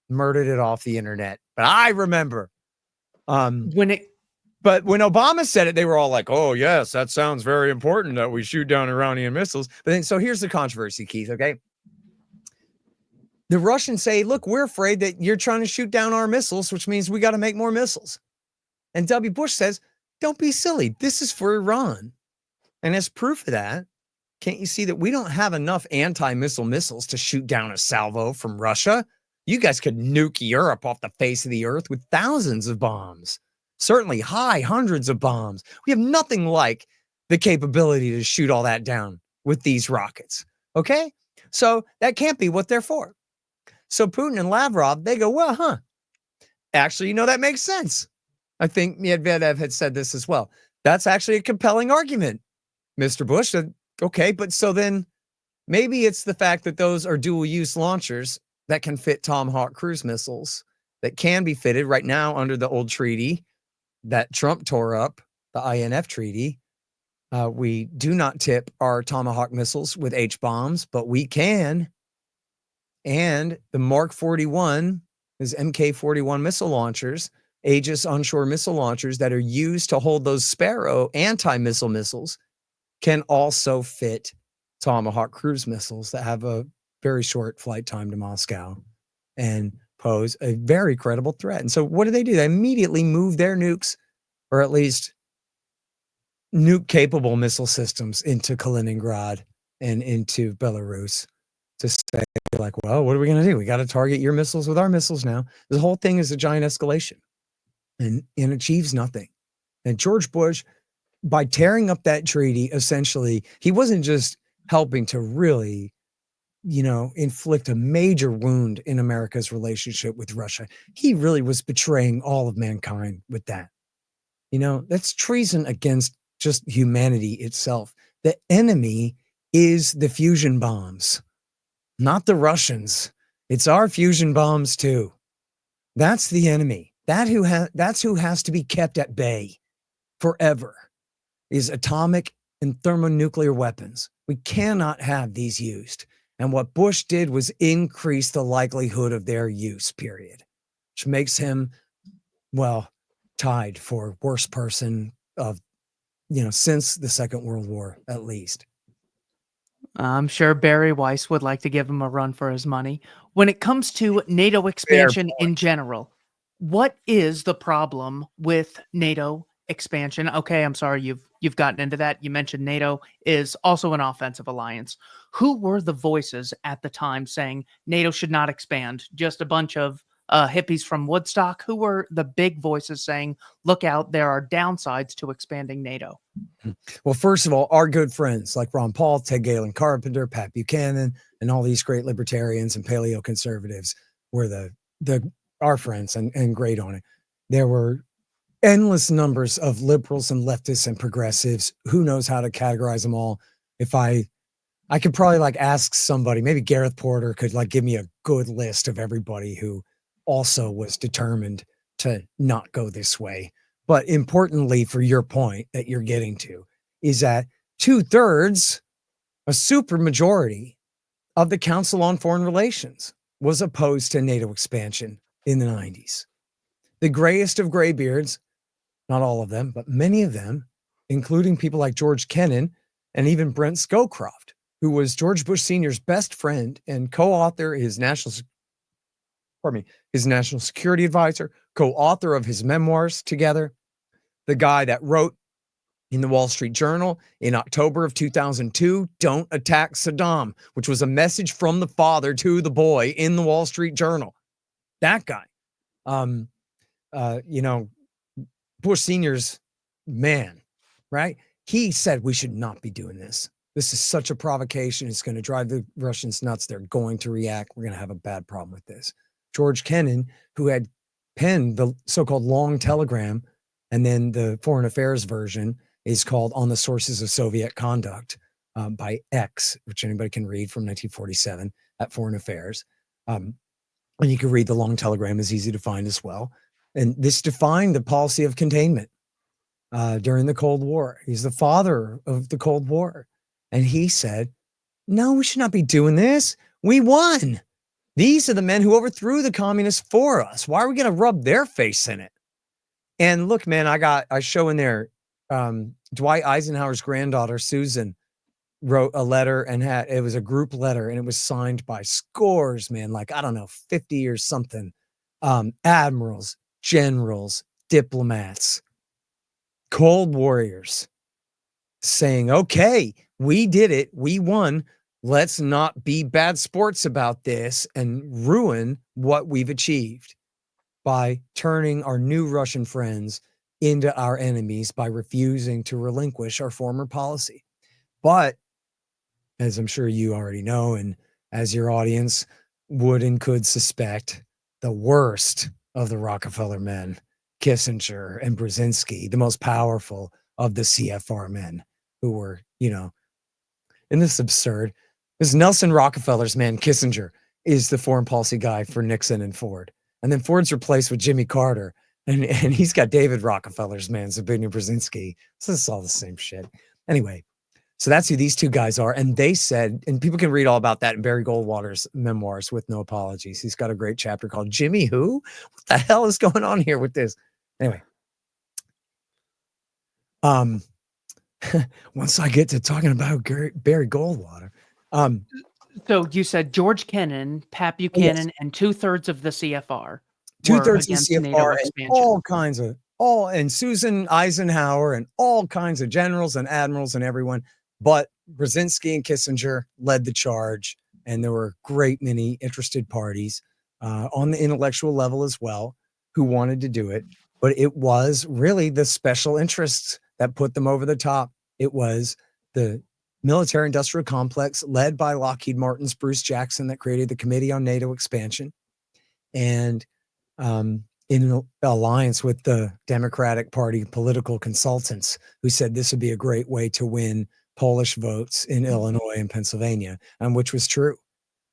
murdered it off the internet. But I remember But when Obama said it, they were all like, oh, yes, that sounds very important that we shoot down Iranian missiles. But then, so here's the controversy, Keith, okay? The Russians say, look, we're afraid that you're trying to shoot down our missiles, which means we got to make more missiles. And W. Bush says, don't be silly. This is for Iran. And as proof of that, can't you see that we don't have enough anti-missile missiles to shoot down a salvo from Russia? You guys could nuke Europe off the face of the earth with thousands of bombs, certainly high hundreds of bombs. We have nothing like the capability to shoot all that down with these rockets. Okay? So that can't be what they're for. So Putin and Lavrov, they go, well, actually, that makes sense. I think Medvedev had said this as well. That's actually a compelling argument, Mr. Bush. Okay, but so then maybe it's the fact that those are dual-use launchers that can fit Tomahawk cruise missiles that can be fitted right now under the old treaty that Trump tore up, the INF treaty. We do not tip our Tomahawk missiles with H-bombs, but we can. And the Mark 41 is MK-41 missile launchers, Aegis onshore missile launchers that are used to hold those Sparrow anti-missile missiles can also fit Tomahawk cruise missiles that have a very short flight time to Moscow and pose a very credible threat. And so what do? They immediately move their nukes, or at least nuke-capable missile systems, into Kaliningrad and into Belarus to say, like, well, what are we going to do? We got to target your missiles with our missiles now. The whole thing is a giant escalation and achieves nothing. And George Bush, by tearing up that treaty, essentially, he wasn't just helping to really, inflict a major wound in America's relationship with Russia. He really was betraying all of mankind with that. That's treason against just humanity itself. The enemy is the fusion bombs, not the Russians. It's our fusion bombs too. That's the enemy. That's who has to be kept at bay forever, is atomic and thermonuclear weapons. We cannot have these used. And what Bush did was increase the likelihood of their use, period, which makes him, well, tied for worst person of, since the Second World War, at least. I'm sure Barry Weiss would like to give him a run for his money. When it comes to NATO expansion in general, what is the problem with NATO expansion? Okay, I'm sorry you've gotten into that. You mentioned NATO is also an offensive alliance. Who were the voices at the time saying NATO should not expand? Just a bunch of hippies from Woodstock? Who were the big voices saying, look out, there are downsides to expanding NATO? Well, first of all, our good friends like Ron Paul, Ted Galen Carpenter, Pat Buchanan, and all these great libertarians and paleo conservatives were our friends and great on it. There were endless numbers of liberals and leftists and progressives. Who knows how to categorize them all? If I could probably ask somebody, maybe Gareth Porter could give me a good list of everybody who also was determined to not go this way. But importantly, for your point that you're getting to, is that 2/3, a super majority of the Council on Foreign Relations was opposed to NATO expansion in the 90s. The grayest of graybeards, not all of them, but many of them, including people like George Kennan and even Brent Scowcroft, who was George Bush Sr.'s best friend and co-author, his national security advisor, co-author of his memoirs together, the guy that wrote in the Wall Street Journal in October of 2002, "Don't attack Saddam," which was a message from the father to the boy in the Wall Street Journal. That guy. Bush Senior's man, right? He said we should not be doing this. This is such a provocation. It's going to drive the Russians nuts. They're going to react. We're going to have a bad problem with this. George Kennan, who had penned the so-called long telegram, and then the foreign affairs version is called On the Sources of Soviet Conduct by X, which anybody can read from 1947 at Foreign Affairs. And you can read the long telegram, is easy to find as well. And this defined the policy of containment during the Cold War. He's the father of the Cold War. And he said, no, we should not be doing this. We won. These are the men who overthrew the communists for us. Why are we going to rub their face in it? And look, man, I show in there, Dwight Eisenhower's granddaughter, Susan, wrote a letter, and it was a group letter, and it was signed by scores, man, like, I don't know, 50 or something, admirals, generals, diplomats, Cold Warriors, saying, okay, we did it. We won. Let's not be bad sports about this and ruin what we've achieved by turning our new Russian friends into our enemies by refusing to relinquish our former policy. But as I'm sure you already know, and as your audience would and could suspect, the worst of the Rockefeller men, Kissinger and Brzezinski, the most powerful of the CFR men who were, and this is absurd. This is Nelson Rockefeller's man, Kissinger, is the foreign policy guy for Nixon and Ford. And then Ford's replaced with Jimmy Carter. And he's got David Rockefeller's man, Zbigniew Brzezinski. So this is all the same shit. Anyway, so that's who these two guys are. And they said, and people can read all about that in Barry Goldwater's memoirs, With No Apologies. He's got a great chapter called Jimmy Who? What the hell is going on here with this? Anyway. Once I get to talking about Barry Goldwater. So you said George Kennan, Pat Buchanan, and 2/3 of the CFR. 2/3 of the CFR and and Susan Eisenhower and all kinds of generals and admirals and everyone. But Brzezinski and Kissinger led the charge, and there were a great many interested parties on the intellectual level as well who wanted to do it. But it was really the special interests that put them over the top. It was the military industrial complex led by Lockheed Martin's Bruce Jackson that created the Committee on NATO Expansion, and in an alliance with the Democratic Party political consultants who said this would be a great way to win Polish votes in Illinois and Pennsylvania, and which was true.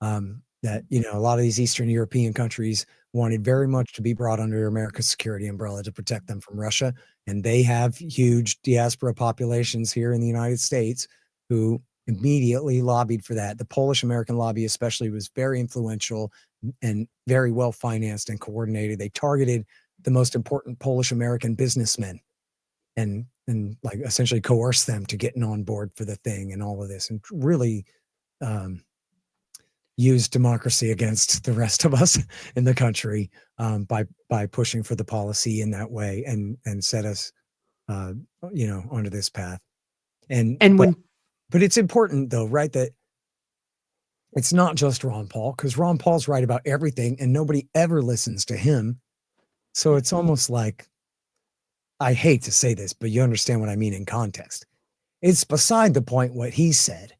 That, a lot of these Eastern European countries wanted very much to be brought under America's security umbrella to protect them from Russia. And they have huge diaspora populations here in the United States who immediately lobbied for that. The Polish American lobby especially was very influential and very well financed and coordinated. They targeted the most important Polish American businessmen and like essentially coerced them to getting on board for the thing and all of this, and really used democracy against the rest of us in the country by pushing for the policy in that way and set us onto this path. But it's important though, right, that it's not just Ron Paul, because Ron Paul's right about everything and nobody ever listens to him. So it's almost like, I hate to say this, but you understand what I mean in context. It's beside the point what he said.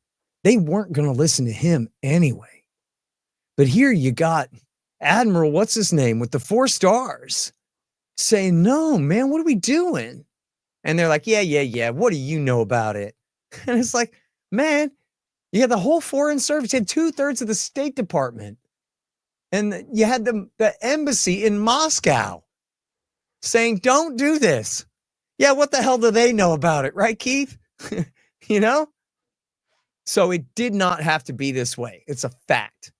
They weren't going to listen to him anyway. But here you got Admiral, what's his name, with the 4 stars saying, no, man, what are we doing? And they're like, yeah. What do you know about it? And it's like, man, you had the whole foreign service, you had 2/3 of the State Department, and you had the embassy in Moscow saying, don't do this. Yeah, what the hell do they know about it, right, Keith? So it did not have to be this way. It's a fact.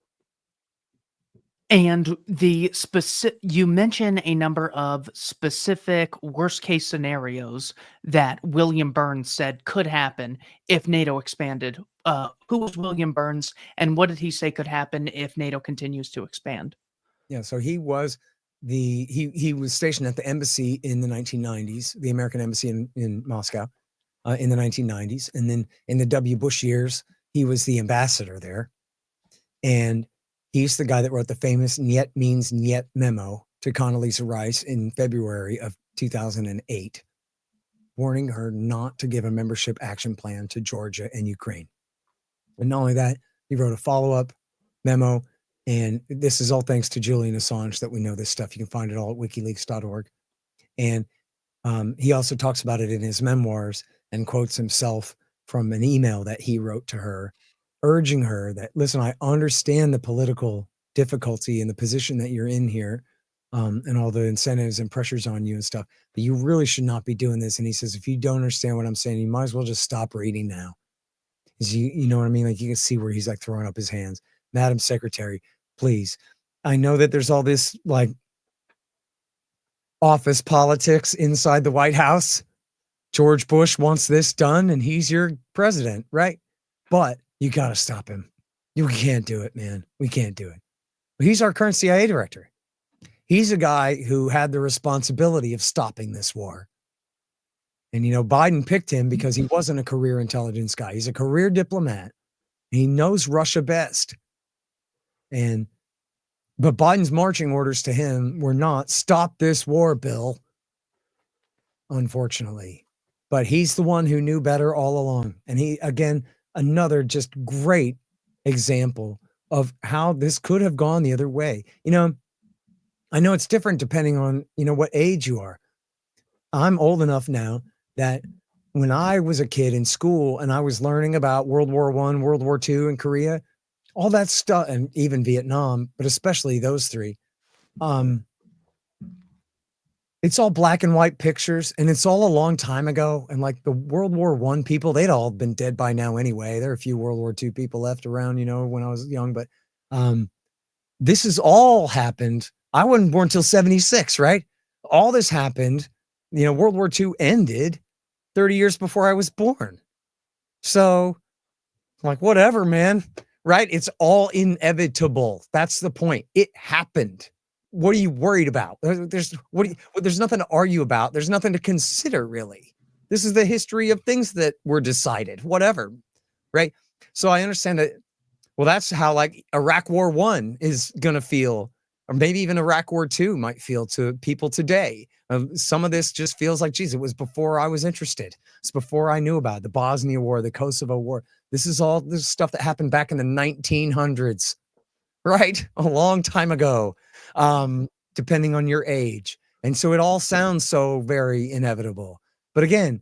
And you mention a number of specific worst case scenarios that William Burns said could happen if NATO expanded. Who was William Burns, and what did he say could happen if NATO continues to expand? Yeah, so he was he was stationed at the embassy in the 1990s, the American embassy in Moscow in the 1990s. And then in the W. Bush years, he was the ambassador there. And He's the guy that wrote the famous "Niet means Niet" memo to Condoleezza Rice in February of 2008, warning her not to give a membership action plan to Georgia and Ukraine. And not only that, he wrote a follow-up memo, and this is all thanks to Julian Assange that we know this stuff. You can find it all at wikileaks.org. And he also talks about it in his memoirs and quotes himself from an email that he wrote to her, urging her that, listen, I understand the political difficulty and the position that you're in here, and all the incentives and pressures on you and stuff, but you really should not be doing this. And he says, if you don't understand what I'm saying, you might as well just stop reading now. You know what I mean? Like, you can see where he's like throwing up his hands. Madam Secretary, please. I know that there's all this like office politics inside the White House. George Bush wants this done and he's your president, right? But you got to stop him. You can't do it, man. We can't do it. He's our current CIA director. He's a guy who had the responsibility of stopping this war. And, you know, Biden picked him because he wasn't a career intelligence guy. He's a career diplomat. He knows Russia best. But Biden's marching orders to him were not stop this war, Bill, unfortunately. But he's the one who knew better all along. And he, again, another just great example of how this could have gone the other way. You know, I know it's different depending on, you know, what age you are. I'm old enough now that when I was a kid in school and I was learning about World War I, World War II, and Korea, all that stuff, and even Vietnam, but especially those three, it's all black and white pictures, and it's all a long time ago. And like the World War I people, they'd all been dead by now anyway. There are a few World War II people left around, you know, when I was young, but this has all happened. I wasn't born until 76, right? All this happened. You know, World War II ended 30 years before I was born. So I'm like, whatever, man, right? It's all inevitable. That's the point. It happened. What are you worried about? There's nothing to argue about. There's nothing to consider, really. This is the history of things that were decided, whatever, right? So I understand that. Well, that's how like Iraq War I is going to feel, or maybe even Iraq War II might feel to people today. Some of this just feels like, geez, it was before I was interested. It's before I knew about it. The Bosnia War, the Kosovo War. This is all this stuff that happened back in the 1900s, right? A long time ago, depending on your age. And so it all sounds so very inevitable. But again,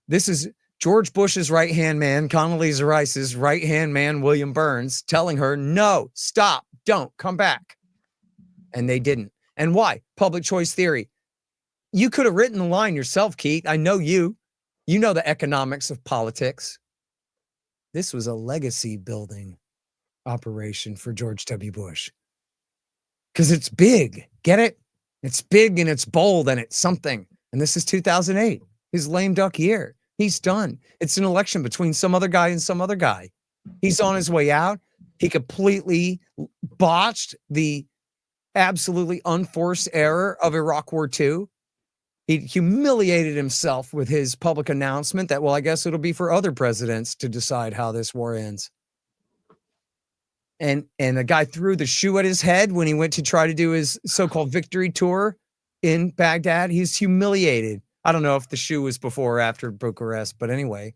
this is George Bush's right-hand man, Condoleezza Rice's right-hand man, William Burns, telling her, no, stop, don't, come back. And they didn't. And why? Public choice theory. You could have written the line yourself, Keith. I know you. You know the economics of politics. This was a legacy building operation for George W. Bush. Because it's big. Get it? It's big and it's bold and it's something. And this is 2008. His lame duck year. He's done. It's an election between some other guy and some other guy. He's on his way out. He completely botched the absolutely unforced error of Iraq War II. He humiliated himself with his public announcement that, well, I guess it'll be for other presidents to decide how this war ends. And the guy threw the shoe at his head when he went to try to do his so-called victory tour in Baghdad. He's humiliated. I don't know if the shoe was before or after Bucharest, but anyway,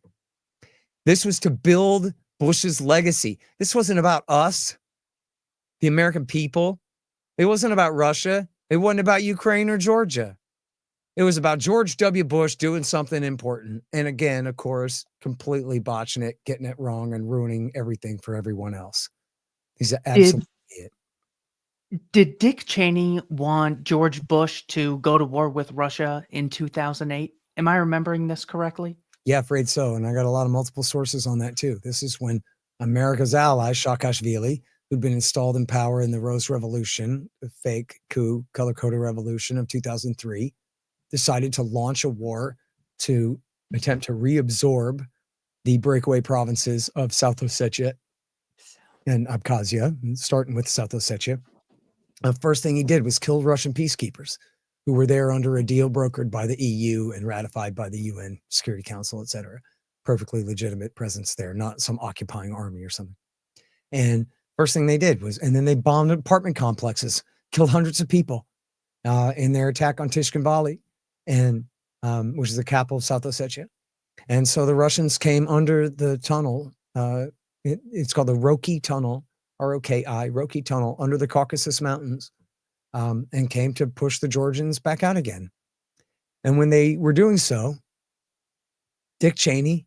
this was to build Bush's legacy. This wasn't about us, the American people. It wasn't about Russia. It wasn't about Ukraine or Georgia. It was about George W. Bush doing something important. And again, of course, completely botching it, getting it wrong, and ruining everything for everyone else. He's absolutely it. Did Dick Cheney want George Bush to go to war with Russia in 2008? Am I remembering this correctly? Yeah, afraid so. And I got a lot of multiple sources on that too. This is when America's ally, Saakashvili, who'd been installed in power in the Rose Revolution, the fake coup, color-coded revolution of 2003, decided to launch a war to attempt to reabsorb the breakaway provinces of South Ossetia and Abkhazia, starting with South Ossetia. The first thing he did was kill Russian peacekeepers who were there under a deal brokered by the EU and ratified by the UN Security Council, et cetera. Perfectly legitimate presence there, not some occupying army or something. And First thing they did was, and then they bombed apartment complexes, killed hundreds of people in their attack on Tishkent, and which is the capital of South Ossetia. And so the Russians came under the tunnel. It's called the Roki Tunnel, R-O-K-I, Roki Tunnel, under the Caucasus Mountains, and came to push the Georgians back out again. And when they were doing so, Dick Cheney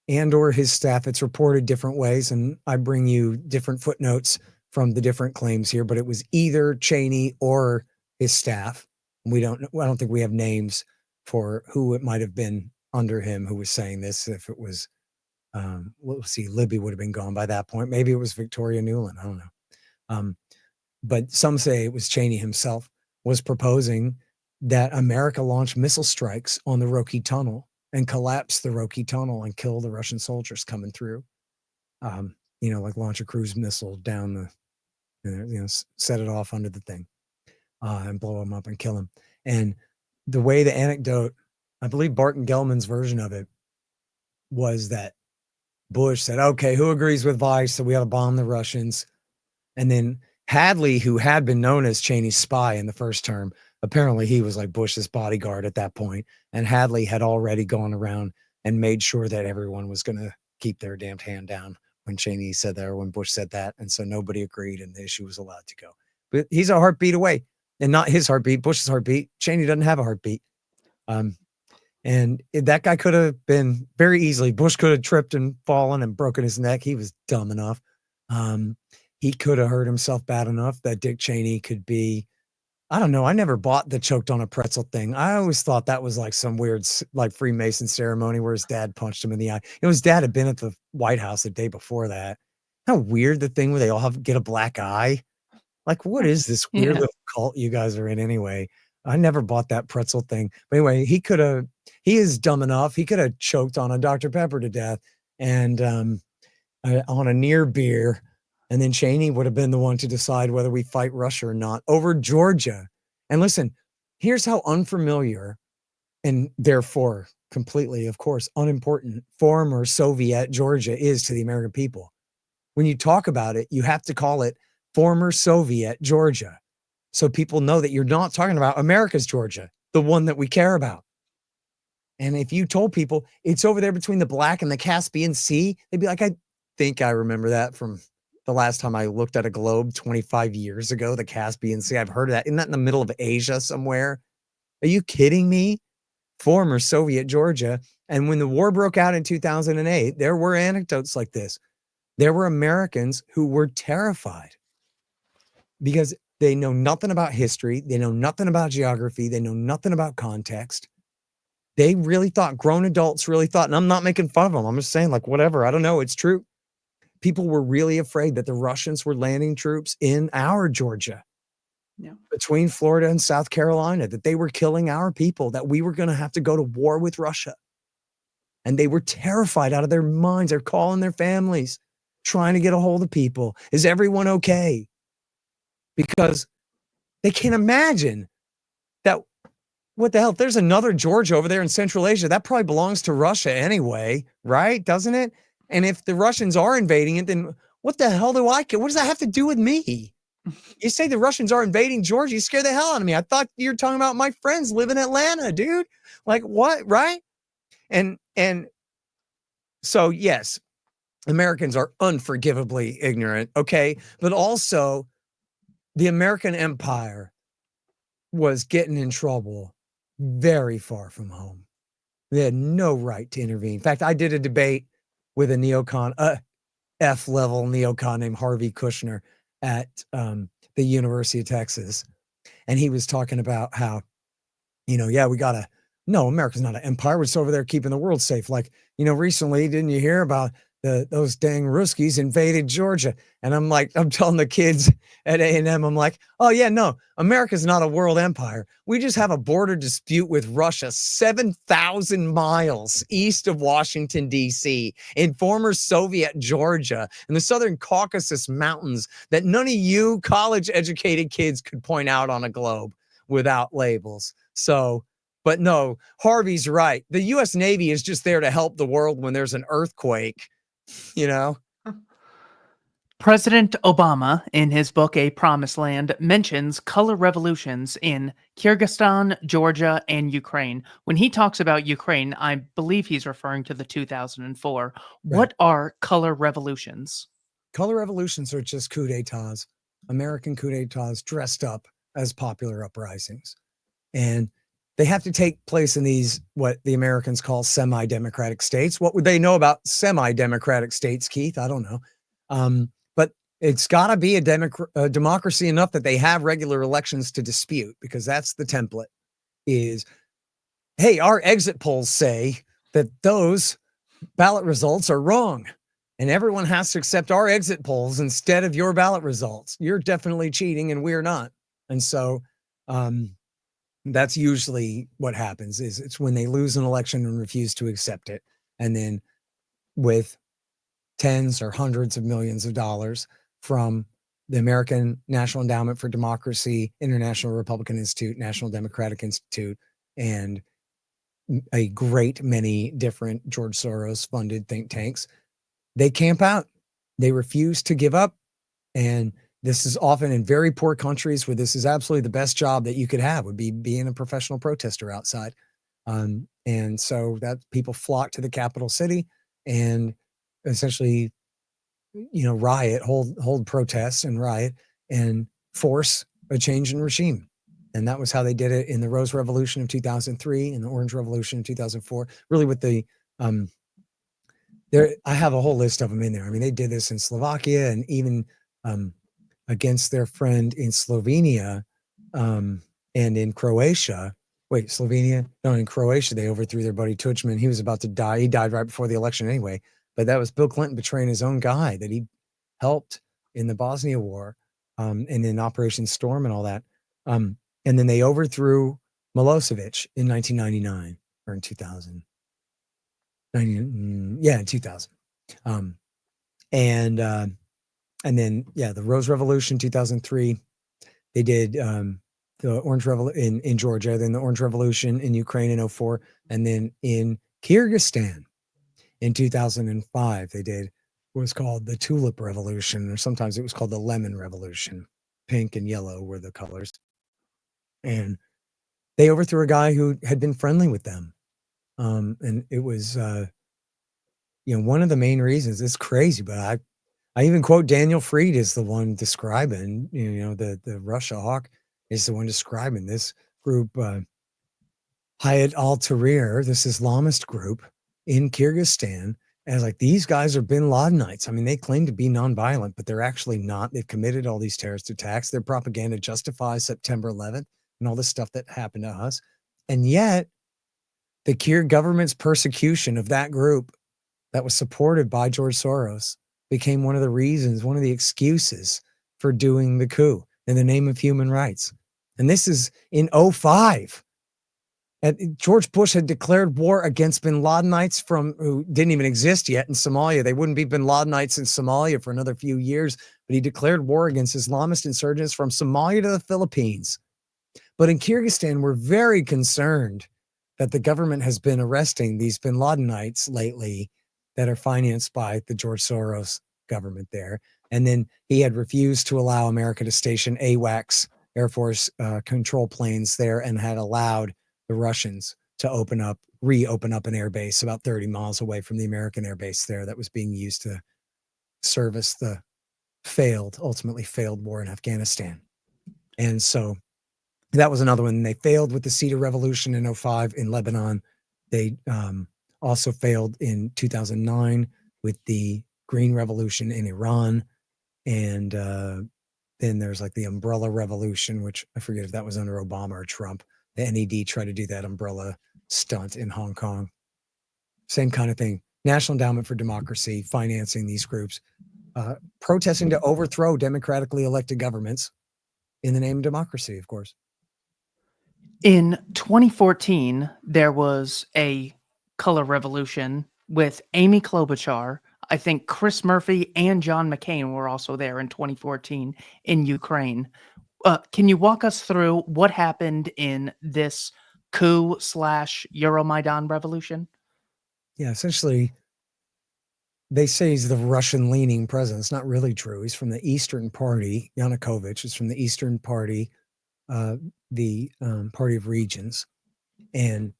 and or his staff, it's reported different ways, and I bring you different footnotes from the different claims here, but it was either Cheney or his staff. I don't think we have names for who it might have been under him who was saying this. If it was, let's see, Libby would have been gone by that point. Maybe it was Victoria Nuland. I don't know. But some say it was Cheney himself was proposing that America launch missile strikes on the Roki Tunnel and collapse the Roki Tunnel and kill the Russian soldiers coming through. Like launch a cruise missile down set it off under the thing and blow them up and kill them. And the way the anecdote, I believe Barton Gellman's version of it was that Bush said, okay, who agrees with Vice? So we ought to bomb the Russians. And then Hadley, who had been known as Cheney's spy in the first term, apparently he was like Bush's bodyguard at that point. And Hadley had already gone around and made sure that everyone was going to keep their damned hand down when Cheney said that or when Bush said that. And so nobody agreed and the issue was allowed to go. But he's a heartbeat away, and not his heartbeat, Bush's heartbeat. Cheney doesn't have a heartbeat. And that guy could have been very easily, Bush could have tripped and fallen and broken his neck. He was dumb enough. He could have hurt himself bad enough that Dick Cheney could be, I don't know. I never bought the choked on a pretzel thing. I always thought that was like some weird, like Freemason ceremony where his dad punched him in the eye. His dad had been at the White House the day before that. How weird, the thing where they all get a black eye. Like, what is this weird little cult you guys are in anyway? I never bought that pretzel thing. But anyway, he is dumb enough. He could have choked on a Dr. Pepper to death and on a near beer. And then Cheney would have been the one to decide whether we fight Russia or not over Georgia. And listen, here's how unfamiliar and therefore completely, of course, unimportant former Soviet Georgia is to the American people. When you talk about it, you have to call it former Soviet Georgia. So people know that you're not talking about America's Georgia, the one that we care about. And if you told people it's over there between the Black and the Caspian Sea, they'd be like, I think I remember that from the last time I looked at a globe 25 years ago, the Caspian Sea. I've heard of that. Isn't that in the middle of Asia somewhere? Are you kidding me? Former Soviet Georgia. And when the war broke out in 2008, there were anecdotes like this. There were Americans who were terrified because they know nothing about history. They know nothing about geography. They know nothing about context. They really thought, grown adults really thought, and I'm not making fun of them. I'm just saying, like, whatever. I don't know. It's true. People were really afraid that the Russians were landing troops in our Georgia, between Florida and South Carolina, that they were killing our people, that we were going to have to go to war with Russia. And they were terrified out of their minds. They're calling their families, trying to get a hold of people. Is everyone okay? Because they can't imagine that, what the hell, if there's another Georgia over there in Central Asia, that probably belongs to Russia anyway, right? Doesn't it? And if the Russians are invading it, then what the hell do I care? What does that have to do with me? You say the Russians are invading Georgia, you scare the hell out of me. I thought you were talking about my friends live in Atlanta, dude. Like, what, right? And so, yes, Americans are unforgivably ignorant, okay? But also, the American empire was getting in trouble very far from home. They had no right to intervene. In fact, I did a debate with a neocon, F-level neocon named Harvey Kushner at the University of Texas. And he was talking about how, America's not an empire. We're just over there keeping the world safe. Like, recently, didn't you hear about those dang Ruskies invaded Georgia? And I'm telling the kids at A&M, I'm like, oh yeah, no, America's not a world empire. We just have a border dispute with Russia 7,000 miles east of Washington, D.C. in former Soviet Georgia in the Southern Caucasus Mountains that none of you college-educated kids could point out on a globe without labels. So, but no, Harvey's right. The U.S. Navy is just there to help the world when there's an earthquake. President Obama, in his book A Promised Land, mentions color revolutions in Kyrgyzstan, Georgia, and Ukraine. When he talks about Ukraine, I believe he's referring to the 2004. Right. What are color revolutions? Color revolutions are just coup d'etats, American coup d'etats dressed up as popular uprisings. And they have to take place in these, what the Americans call semi-democratic states. What would they know about semi-democratic states, Keith? I don't know. But it's got to be a democracy enough that they have regular elections to dispute, because that's the template is, hey, our exit polls say that those ballot results are wrong. And everyone has to accept our exit polls instead of your ballot results. You're definitely cheating and we're not. And so that's usually what happens is it's when they lose an election and refuse to accept it. And then with tens or hundreds of millions of dollars from the American National Endowment for Democracy, International Republican Institute, National Democratic Institute, and a great many different George Soros funded think tanks, they camp out. They refuse to give up. And this is often in very poor countries where this is absolutely the best job that you could have, would be being a professional protester outside. And so that people flock to the capital city and essentially, riot, hold protests and riot and force a change in regime. And that was how they did it in the Rose Revolution of 2003 and the Orange Revolution of 2004, really with the, I have a whole list of them in there. I mean, they did this in Slovakia and even against their friend in Slovenia and in Croatia. Wait, Slovenia? No, in Croatia, they overthrew their buddy Tudjman. He was about to die. He died right before the election anyway. But that was Bill Clinton betraying his own guy that he helped in the Bosnia War and in Operation Storm and all that. And then they overthrew Milosevic in 1999 or in 2000. In 2000. And then, the Rose Revolution, 2003, they did the Orange Revolution in Georgia, then the Orange Revolution in Ukraine in 2004, and then in Kyrgyzstan in 2005, they did what was called the Tulip Revolution, or sometimes it was called the Lemon Revolution. Pink and yellow were the colors. And they overthrew a guy who had been friendly with them. And it was, one of the main reasons. It's crazy, but I even quote Daniel Fried as the one describing, the Russia hawk is the one describing this group, Hayat al-Tahrir, this Islamist group in Kyrgyzstan, as like, these guys are bin Ladenites. I mean, they claim to be nonviolent, but they're actually not. They've committed all these terrorist attacks. Their propaganda justifies September 11th and all this stuff that happened to us. And yet the Kyrgyz government's persecution of that group that was supported by George Soros became one of the reasons, one of the excuses for doing the coup in the name of human rights. And this is in 2005. And George Bush had declared war against bin Ladenites who didn't even exist yet in Somalia. They wouldn't be bin Ladenites in Somalia for another few years, but he declared war against Islamist insurgents from Somalia to the Philippines. But in Kyrgyzstan, we're very concerned that the government has been arresting these bin Ladenites lately that are financed by the George Soros government there. And then he had refused to allow America to station AWACS, Air Force control planes there, and had allowed the Russians to reopen up an air base about 30 miles away from the American air base there that was being used to service the ultimately failed war in Afghanistan. And so that was another one. They failed with the Cedar Revolution in 2005 in Lebanon. They also failed in 2009 with the Green Revolution in Iran. And then there's like the Umbrella Revolution, which I forget if that was under Obama or Trump. The NED tried to do that umbrella stunt in Hong Kong. Same kind of thing. National Endowment for Democracy financing these groups, protesting to overthrow democratically elected governments in the name of democracy, of course. In 2014, there was a color revolution with Amy Klobuchar. I think Chris Murphy and John McCain were also there in 2014 in Ukraine. Can you walk us through what happened in this coup / Euromaidan revolution? Yeah, essentially, they say he's the Russian-leaning president. It's not really true. He's from the Eastern Party. Yanukovych is from the Eastern Party, the Party of Regions, and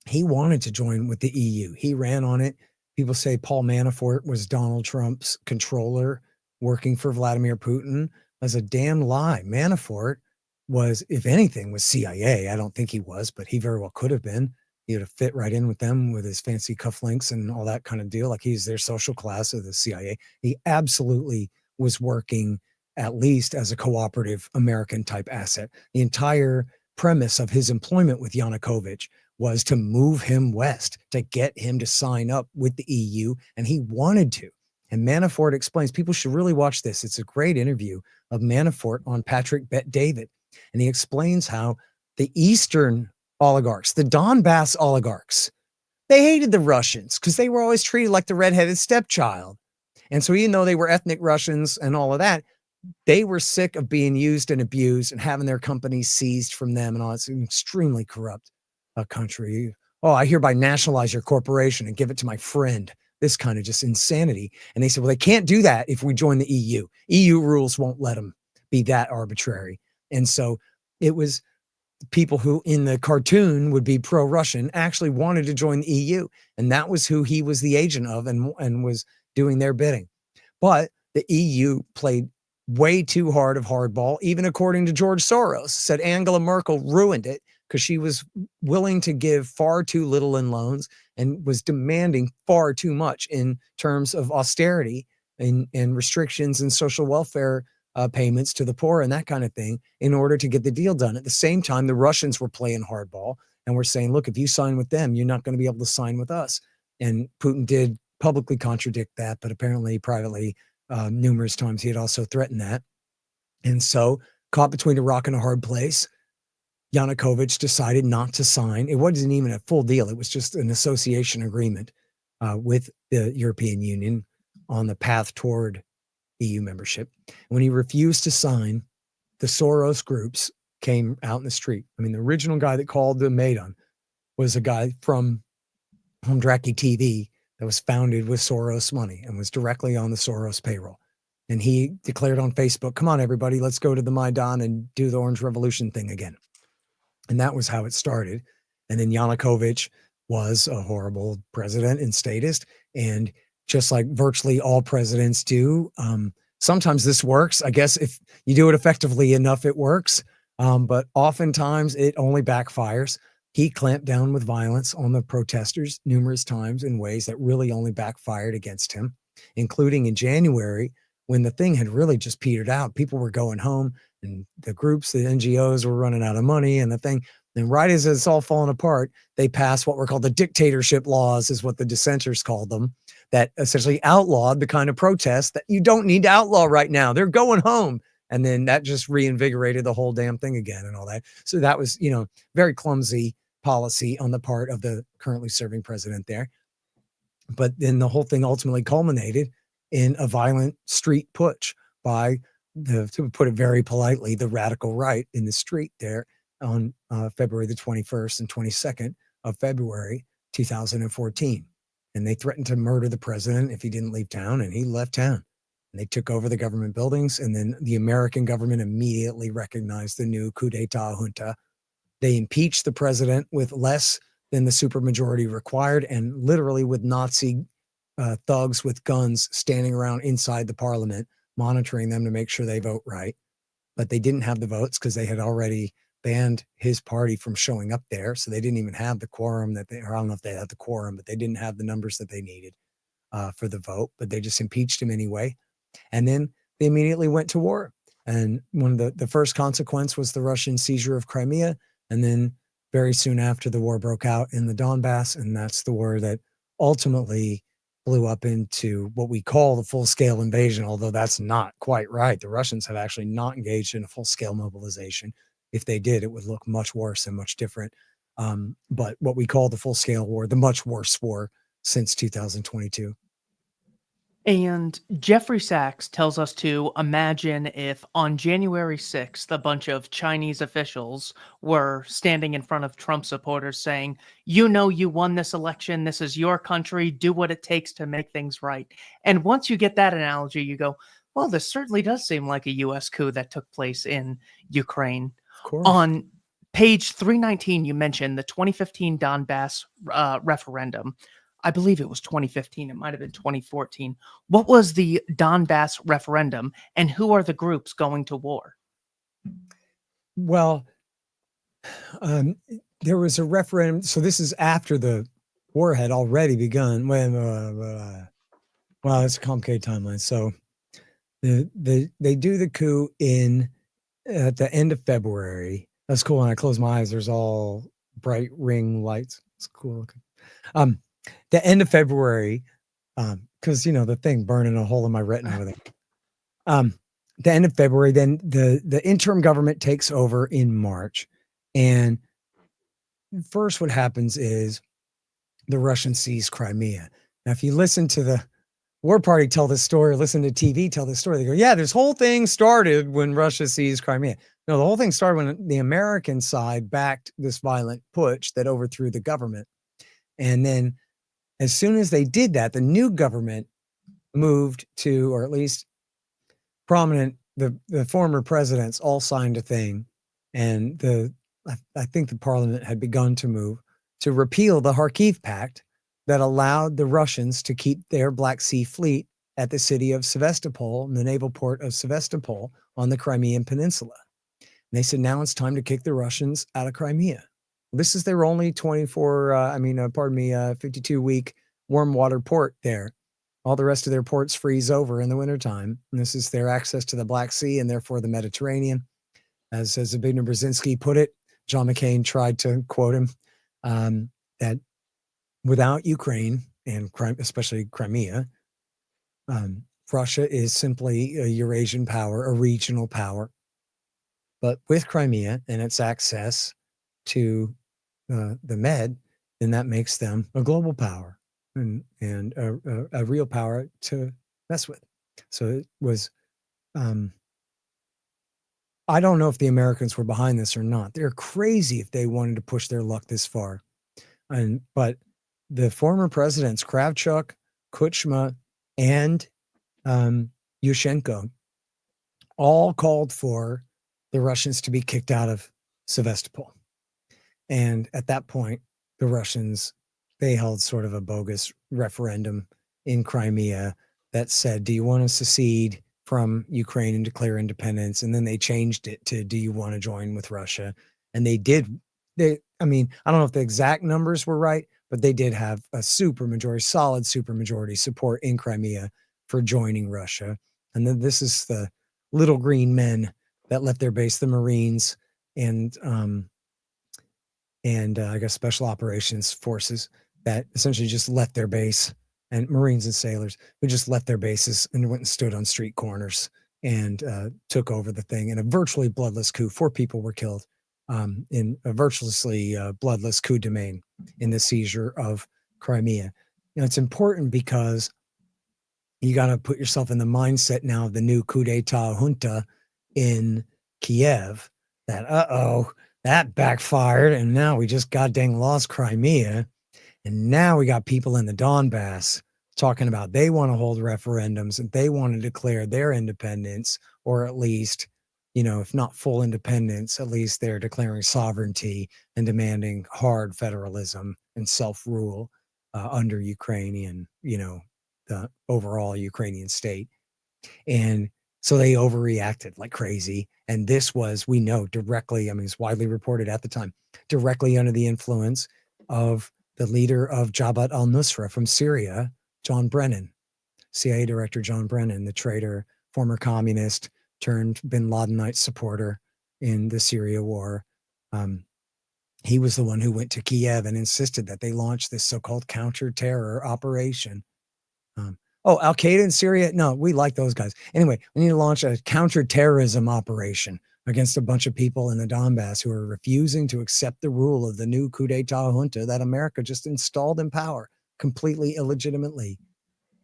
he wanted to join with the EU. He ran on it. People say Paul Manafort was Donald Trump's controller working for Vladimir Putin. That's a damn lie. Manafort was, if anything, was CIA. I don't think he was, but he very well could have been. He would have fit right in with them with his fancy cufflinks and all that kind of deal. Like he's their social class of the CIA. He absolutely was working at least as a cooperative American type asset. The entire premise of his employment with Yanukovych was to move him west, to get him to sign up with the EU, and he wanted to. And Manafort explains, people should really watch this. It's a great interview of Manafort on Patrick Bet-David. And he explains how the Eastern oligarchs, the Donbass oligarchs, they hated the Russians because they were always treated like the redheaded stepchild. And so even though they were ethnic Russians and all of that, they were sick of being used and abused and having their companies seized from them and all. It's an extremely corrupt country. Oh, I hereby nationalize your corporation and give it to my friend. This kind of just insanity. And they said, well, they can't do that if we join the EU. EU rules won't let them be that arbitrary. And so it was people who in the cartoon would be pro-Russian actually wanted to join the EU. And that was who he was the agent of and was doing their bidding. But the EU played way too hard of hardball, even according to George Soros, said Angela Merkel ruined it because she was willing to give far too little in loans and was demanding far too much in terms of austerity and restrictions and social welfare payments to the poor and that kind of thing in order to get the deal done. At the same time, the Russians were playing hardball and were saying, look, if you sign with them, you're not going to be able to sign with us. And Putin did publicly contradict that, but apparently privately numerous times he had also threatened that. And so caught between a rock and a hard place, Yanukovych decided not to sign. It wasn't even a full deal. It was just an association agreement with the European Union on the path toward EU membership. When he refused to sign, the Soros groups came out in the street. I mean, the original guy that called the Maidan was a guy from Homdraki TV that was founded with Soros money and was directly on the Soros payroll. And he declared on Facebook, come on, everybody, let's go to the Maidan and do the Orange Revolution thing again. And that was how it started. And then Yanukovych was a horrible president and statist. And just like virtually all presidents do, sometimes this works. I guess if you do it effectively enough, it works. But oftentimes it only backfires. He clamped down with violence on the protesters numerous times in ways that really only backfired against him, including in January when the thing had really just petered out. People were going home and the groups, the NGOs were running out of money and the thing. And right as it's all falling apart, they passed what were called the dictatorship laws, is what the dissenters called them, that essentially outlawed the kind of protest that you don't need to outlaw right now. They're going home. And then that just reinvigorated the whole damn thing again and all that. So that was, very clumsy policy on the part of the currently serving president there. But then the whole thing ultimately culminated in a violent street putsch by to put it very politely, the radical right in the street there on February the 21st and 22nd of February, 2014. And they threatened to murder the president if he didn't leave town, and he left town. And they took over the government buildings, and then the American government immediately recognized the new coup d'etat junta. They impeached the president with less than the supermajority required, and literally with Nazi thugs with guns standing around inside the parliament, monitoring them to make sure they vote right. But they didn't have the votes because they had already banned his party from showing up there. So they didn't even have the quorum or I don't know if they had the quorum, but they didn't have the numbers that they needed for the vote, but they just impeached him anyway. And then they immediately went to war. And one of the first consequence was the Russian seizure of Crimea. And then very soon after, the war broke out in the Donbass. And that's the war that ultimately blew up into what we call the full-scale invasion, although that's not quite right. The Russians have actually not engaged in a full-scale mobilization. If they did, it would look much worse and much different. But what we call the full-scale war, the much worse war since 2022. And Jeffrey Sachs tells us to imagine if on January 6th, a bunch of Chinese officials were standing in front of Trump supporters saying, you know, you won this election. This is your country. Do what it takes to make things right. And once you get that analogy, you go, well, this certainly does seem like a U.S. coup that took place in Ukraine. Of course. On page 319, you mentioned the 2015 Donbass referendum. I believe it was 2015. It might have been 2014. What was the Donbass referendum, and who are the groups going to war? Well, there was a referendum. So this is after the war had already begun. Well, it's a complicated timeline. So they do the coup at the end of February. That's cool. When I close my eyes, there's all bright ring lights. It's cool looking. The end of February, because the thing burning a hole in my retina over there. The end of February, then the interim government takes over in March, and first what happens is the Russians seize Crimea. Now, if you listen to the war party tell this story, listen to TV tell this story, they go, yeah, this whole thing started when Russia seized Crimea. No, the whole thing started when the American side backed this violent putsch that overthrew the government. And then as soon as they did that, the new government moved to, or at least prominent, the former presidents all signed a thing. And I think the parliament had begun to move to repeal the Kharkiv Pact that allowed the Russians to keep their Black Sea fleet at the city of Sevastopol, the naval port of Sevastopol on the Crimean Peninsula. And they said, now it's time to kick the Russians out of Crimea. This is their only 52-week warm water port there. All the rest of their ports freeze over in the wintertime. And this is their access to the Black Sea and therefore the Mediterranean. As Zbigniew Brzezinski put it, John McCain tried to quote him, that without Ukraine and especially Crimea, Russia is simply a Eurasian power, a regional power. But with Crimea and its access to the Med, then that makes them a global power and a real power to mess with. So it was, I don't know if the Americans were behind this or not. They're crazy if they wanted to push their luck this far. But the former presidents, Kravchuk, Kuchma, and Yushchenko, all called for the Russians to be kicked out of Sevastopol. And at that point, the Russians, they held sort of a bogus referendum in Crimea that said, do you want to secede from Ukraine and declare independence? And then they changed it to, do you want to join with Russia? And they did. I don't know if the exact numbers were right, but they did have a solid supermajority support in Crimea for joining Russia. And then this is the little green men that left their base, the Marines and I guess special operations forces that essentially just left their base, and Marines and sailors who just left their bases and went and stood on street corners and took over the thing in a virtually bloodless coup. 4 people were killed in a virtuously bloodless coup de main in the seizure of Crimea. It's important because you got to put yourself in the mindset now of the new coup d'etat junta in Kiev that, that backfired, and now we just goddamn lost Crimea. And now we got people in the Donbass talking about they want to hold referendums and they want to declare their independence, or at least, if not full independence, at least they're declaring sovereignty and demanding hard federalism and self-rule under Ukrainian, the overall Ukrainian state. And so they overreacted like crazy. And this was, we know, directly, it's widely reported at the time, directly under the influence of the leader of Jabhat al-Nusra from Syria, John Brennan, CIA Director John Brennan, the traitor, former communist turned bin Ladenite supporter in the Syria war. He was the one who went to Kiev and insisted that they launch this so-called counter-terror operation. Al-Qaeda in Syria? No, we like those guys. Anyway, we need to launch a counter-terrorism operation against a bunch of people in the Donbass who are refusing to accept the rule of the new coup d'etat junta that America just installed in power completely illegitimately.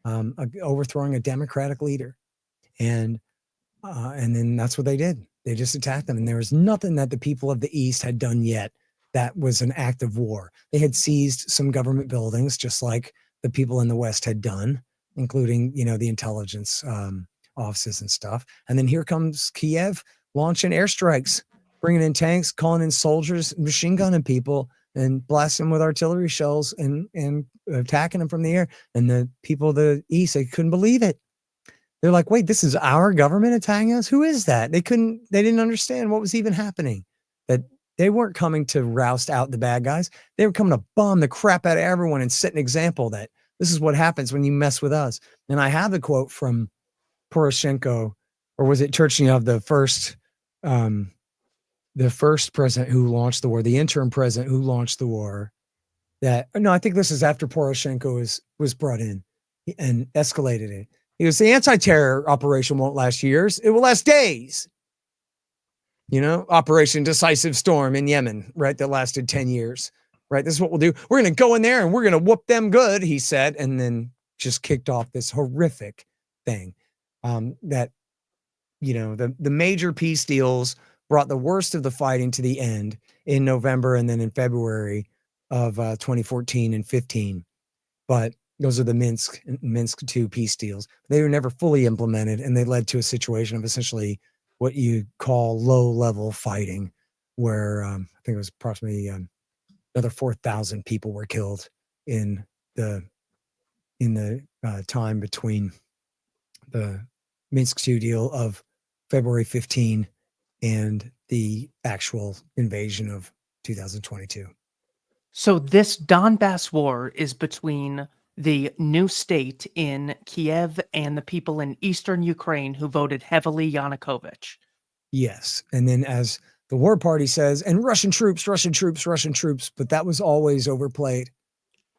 overthrowing a democratic leader. And then that's what they did. They just attacked them. And there was nothing that the people of the East had done yet that was an act of war. They had seized some government buildings, just like the people in the West had done, including, the intelligence offices and stuff. And then here comes Kiev launching airstrikes, bringing in tanks, calling in soldiers, machine gunning people, and blasting them with artillery shells and attacking them from the air. And the people of the East, they couldn't believe it. They're like, wait, this is our government attacking us? Who is that? They didn't understand what was even happening. That they weren't coming to roust out the bad guys. They were coming to bomb the crap out of everyone and set an example that this is what happens when you mess with us. And I have the quote from Poroshenko, or was it Turchynov, the first president who launched the war, the interim president who launched the war. I think this is after Poroshenko was brought in and escalated it. He goes, the anti-terror operation won't last years. It will last days. Operation Decisive Storm in Yemen, right? That lasted 10 years, right? This is what we'll do. We're going to go in there and we're going to whoop them good, he said, and then just kicked off this horrific thing that, the major peace deals brought the worst of the fighting to the end in November and then in February of 2014 and 15. But those are the Minsk II peace deals. They were never fully implemented, and they led to a situation of essentially what you call low-level fighting, where I think it was approximately another 4,000 people were killed in the time between the Minsk II deal of February 15 and the actual invasion of 2022. So this Donbass war is between the new state in Kiev and the people in eastern Ukraine who voted heavily Yanukovych. Yes. And then as the war party says, and Russian troops, but that was always overplayed.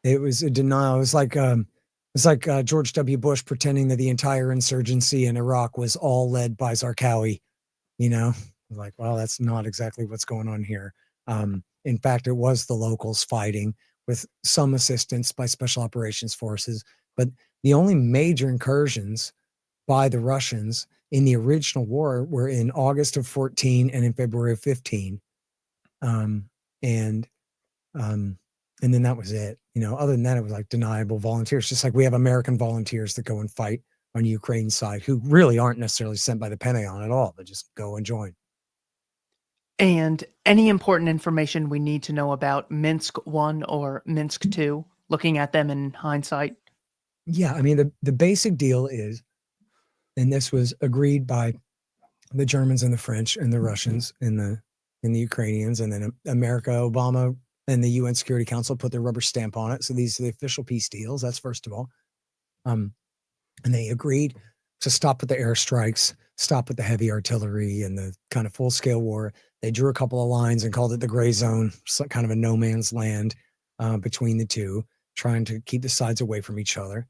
It was a denial. It was like George W. Bush pretending that the entire insurgency in Iraq was all led by Zarqawi, like, well, that's not exactly what's going on here. In fact, it was the locals fighting with some assistance by special operations forces. But the only major incursions by the Russians in the original war were in August of 14 and in February of 15. And then that was it. Other than that, it was like deniable volunteers, just like we have American volunteers that go and fight on Ukraine's side who really aren't necessarily sent by the Pentagon at all. They just go and join. And any important information we need to know about Minsk I or Minsk II, looking at them in hindsight? Yeah, I mean, the basic deal is, and this was agreed by the Germans and the French and the Russians and the Ukrainians, and then America, Obama, and the UN Security Council put their rubber stamp on it. So these are the official peace deals. That's first of all. And they agreed to stop with the airstrikes, stop with the heavy artillery and the kind of full-scale war. They drew a couple of lines and called it the gray zone, so kind of a no man's land between the two, trying to keep the sides away from each other.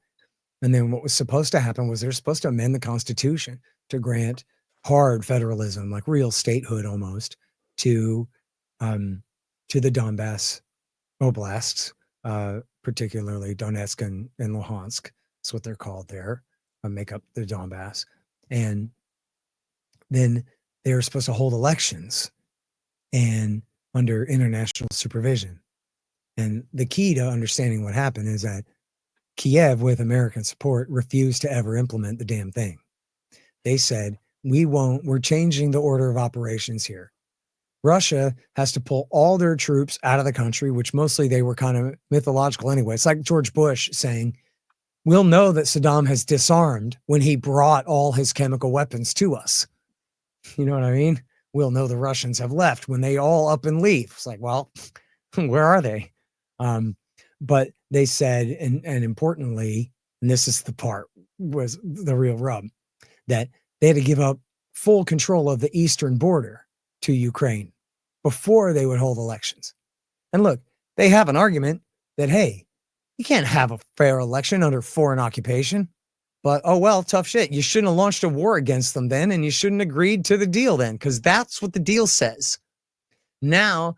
And then what was supposed to happen was they're supposed to amend the Constitution to grant hard federalism, like real statehood almost, to the Donbass oblasts, particularly Donetsk and Luhansk. That's what they're called there, make up the Donbass. And then they were supposed to hold elections and under international supervision. And the key to understanding what happened is that Kiev, with American support, refused to ever implement the damn thing. They said, we're changing the order of operations here. Russia has to pull all their troops out of the country, which mostly they were kind of mythological anyway. It's like George Bush saying, we'll know that Saddam has disarmed when he brought all his chemical weapons to us. You know what I mean? We'll know the Russians have left when they all up and leave. It's like, well, where are they? But they said, and importantly, and this is the part, was the real rub, that they had to give up full control of the eastern border to Ukraine before they would hold elections. And look, they have an argument that, hey, you can't have a fair election under foreign occupation. But, oh, well, tough shit. You shouldn't have launched a war against them then, and you shouldn't have agreed to the deal then, because that's what the deal says. Now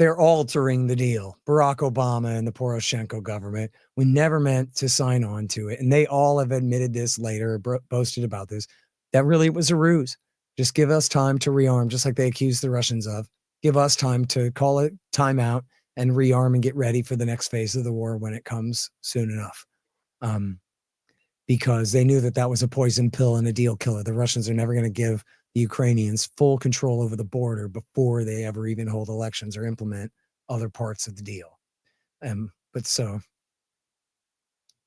they're altering the deal. Barack Obama and the Poroshenko government, we never meant to sign on to it. And they all have admitted this later, boasted about this, that really it was a ruse. Just give us time to rearm, just like they accused the Russians of. Give us time to call it timeout and rearm and get ready for the next phase of the war when it comes soon enough. Because they knew that that was a poison pill and a deal killer. The Russians are never going to give the Ukrainians full control over the border before they ever even hold elections or implement other parts of the deal. But so,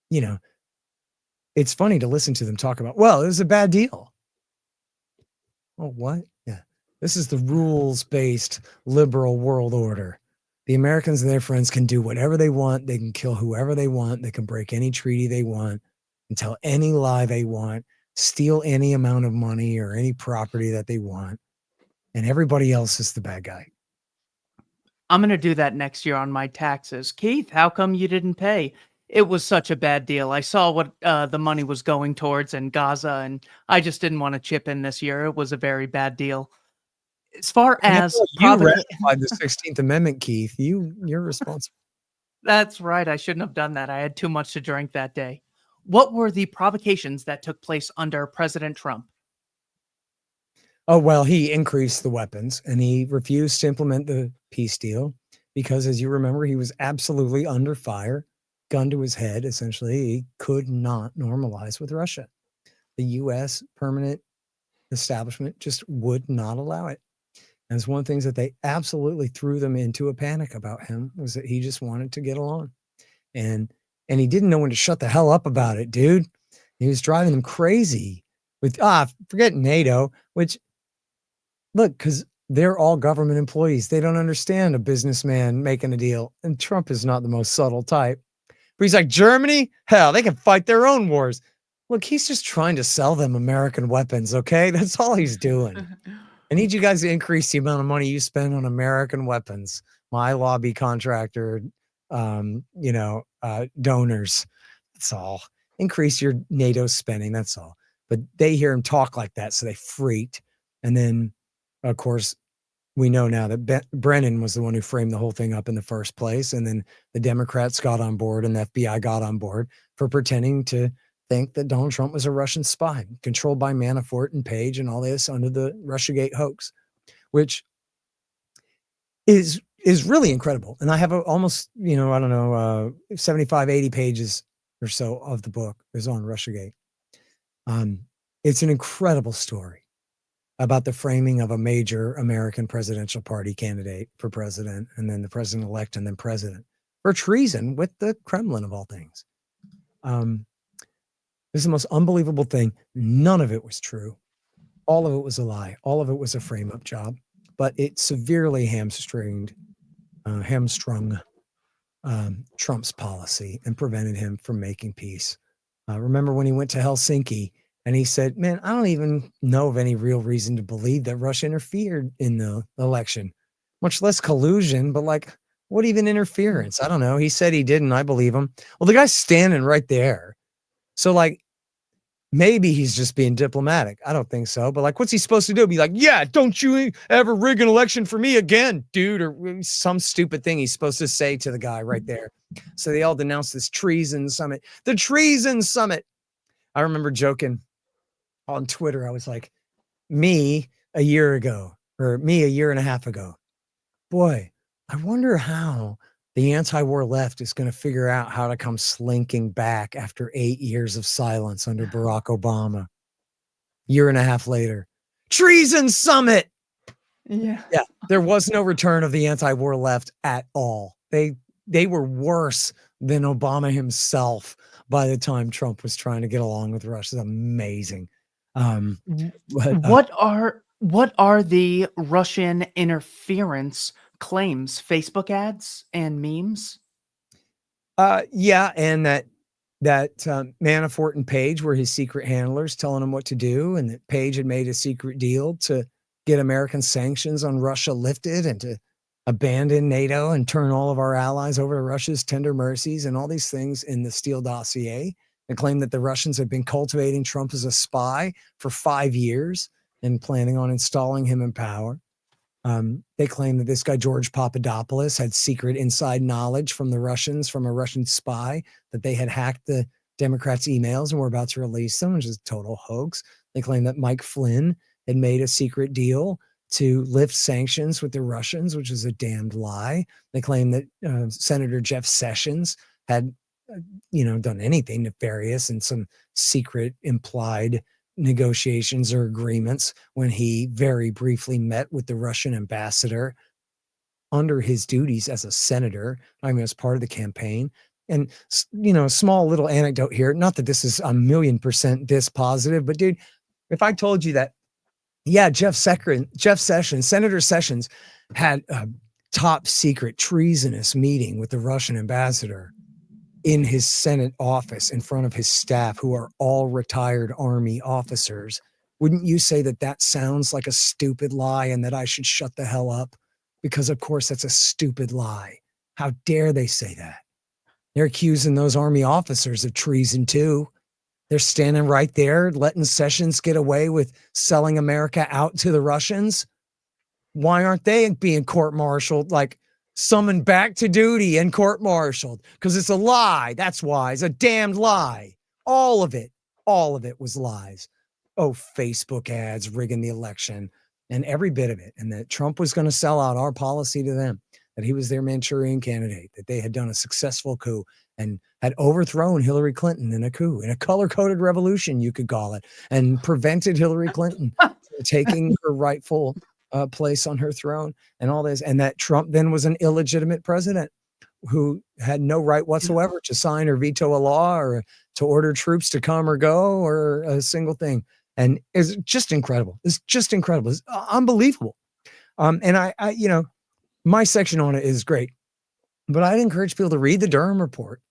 you know, it's funny to listen to them talk about, well, it was a bad deal. Oh, what? Yeah. This is the rules-based liberal world order. The Americans and their friends can do whatever they want. They can kill whoever they want. They can break any treaty they want and tell any lie they want, steal any amount of money or any property that they want. And everybody else is the bad guy. I'm going to do that next year on my taxes. Keith, how come you didn't pay? It was such a bad deal. I saw what the money was going towards in Gaza, and I just didn't want to chip in this year. It was a very bad deal. As far as you ratified the 16th Amendment, Keith, you're responsible. That's right. I shouldn't have done that. I had too much to drink that day. What were the provocations that took place under President Trump? Oh, well, he increased the weapons and he refused to implement the peace deal because, as you remember, he was absolutely under fire, gun to his head. Essentially, he could not normalize with Russia. The U.S. permanent establishment just would not allow it. And it's one of the things that they absolutely threw them into a panic about him, was that he just wanted to get along. And he didn't know when to shut the hell up about it, dude. He was driving them crazy with, forget NATO, which, look, because they're all government employees. They don't understand a businessman making a deal. And Trump is not the most subtle type. But he's like, Germany? Hell, they can fight their own wars. Look, he's just trying to sell them American weapons, okay? That's all he's doing. I need you guys to increase the amount of money you spend on American weapons. My lobby contractor, donors. That's all. Increase your NATO spending. That's all. But they hear him talk like that, so they freaked. And then, of course, we know now that Brennan was the one who framed the whole thing up in the first place. And then the Democrats got on board and the FBI got on board for pretending to think that Donald Trump was a Russian spy controlled by Manafort and Page and all this under the Russiagate hoax, which is really incredible. And I have almost, 75, 80 pages or so of the book is on Russiagate. It's an incredible story about the framing of a major American presidential party candidate for president, and then the president-elect and then president, for treason with the Kremlin of all things. This is the most unbelievable thing. None of it was true. All of it was a lie. All of it was a frame-up job, but it severely hamstrung Trump's policy and prevented him from making peace. Remember when he went to Helsinki and he said, man, I don't even know of any real reason to believe that Russia interfered in the election, much less collusion, but like, what even interference? I don't know. He said he didn't. I believe him. Well, the guy's standing right there. So like, maybe he's just being diplomatic. I don't think so. But like, what's he supposed to do? Be like, yeah, don't you ever rig an election for me again, dude, or some stupid thing he's supposed to say to the guy right there. So they all denounced this treason summit, the treason summit. I remember joking on Twitter. I was like, me a year ago, or me a year and a half ago. Boy, I wonder how the anti-war left is going to figure out how to come slinking back after 8 years of silence under Barack Obama. Year and a half later, treason summit. Yeah. There was no return of the anti-war left at all. They were worse than Obama himself by the time Trump was trying to get along with Russia. It's amazing. What are the Russian interference claims? Facebook ads and memes? Yeah, and that Manafort and Page were his secret handlers telling him what to do, and that Page had made a secret deal to get American sanctions on Russia lifted and to abandon NATO and turn all of our allies over to Russia's tender mercies and all these things in the Steele dossier, and claimed that the Russians had been cultivating Trump as a spy for 5 years and planning on installing him in power. They claim that this guy, George Papadopoulos, had secret inside knowledge from the Russians, from a Russian spy, that they had hacked the Democrats' emails and were about to release them, which is a total hoax. They claim that Mike Flynn had made a secret deal to lift sanctions with the Russians, which is a damned lie. They claim that Senator Jeff Sessions had, done anything nefarious in some secret implied negotiations or agreements when he very briefly met with the Russian ambassador under his duties as a senator, as part of the campaign. And, small little anecdote here, not that this is 1,000,000% this positive, but dude, if I told you that, yeah, Senator Sessions had a top secret treasonous meeting with the Russian ambassador in his Senate office in front of his staff, who are all retired Army officers, wouldn't you say that that sounds like a stupid lie and that I should shut the hell up? Because of course that's a stupid lie. How dare they say that? They're accusing those Army officers of treason too. They're standing right there letting Sessions get away with selling America out to the Russians. Why aren't they being court-martialed, like summoned back to duty and court-martialed? Because it's a lie. That's why. It's a damned lie. All of it was lies. Oh, Facebook ads, rigging the election, and every bit of it. And that Trump was going to sell out our policy to them, that he was their Manchurian candidate, that they had done a successful coup and had overthrown Hillary Clinton in a coup, in a color-coded revolution, you could call it, and prevented Hillary Clinton from taking her rightful place on her throne and all this. And that Trump then was an illegitimate president who had no right whatsoever to sign or veto a law or to order troops to come or go or a single thing. And it's just incredible. It's just incredible. It's unbelievable. And I my section on it is great, but I'd encourage people to read the Durham report,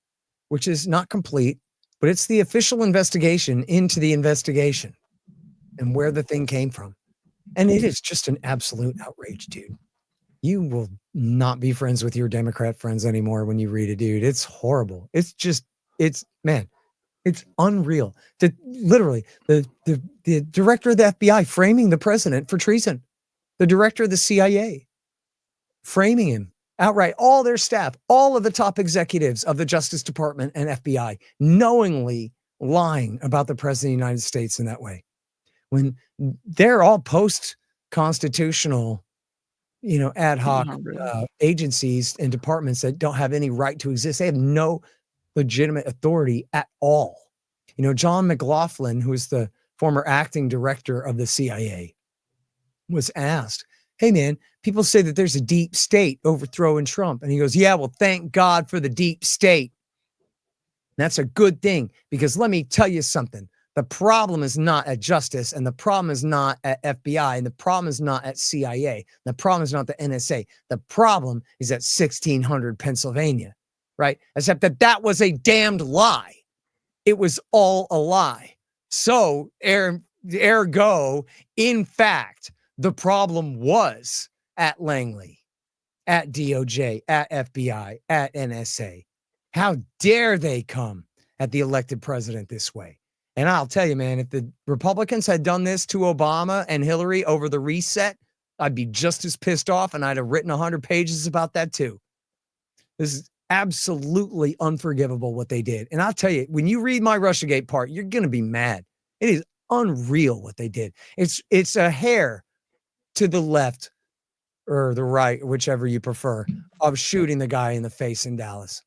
which is not complete, but it's the official investigation into the investigation and where the thing came from. And it is just an absolute outrage, dude. You will not be friends with your Democrat friends anymore when you read it, dude. It's horrible. It's unreal. Literally, the director of the FBI framing the president for treason, the director of the CIA framing him outright, all their staff, all of the top executives of the Justice Department and FBI knowingly lying about the president of the United States in that way. When they're all post-constitutional, ad hoc agencies and departments that don't have any right to exist. They have no legitimate authority at all. John McLaughlin, who is the former acting director of the CIA, was asked, hey man, people say that there's a deep state overthrowing Trump. And he goes, yeah, well, thank God for the deep state. That's a good thing, because let me tell you something. The problem is not at justice, and the problem is not at FBI, and the problem is not at CIA. The problem is not the NSA. The problem is at 1600 Pennsylvania, right? Except that was a damned lie. It was all a lie. So, ergo, in fact, the problem was at Langley, at DOJ, at FBI, at NSA. How dare they come at the elected president this way? And I'll tell you, man, if the Republicans had done this to Obama and Hillary over the reset, I'd be just as pissed off, and I'd have written 100 pages about that too. This is absolutely unforgivable what they did. And I'll tell you, when you read my Russiagate part, you're going to be mad. It is unreal what they did. It's a hair to the left or the right, whichever you prefer, of shooting the guy in the face in Dallas.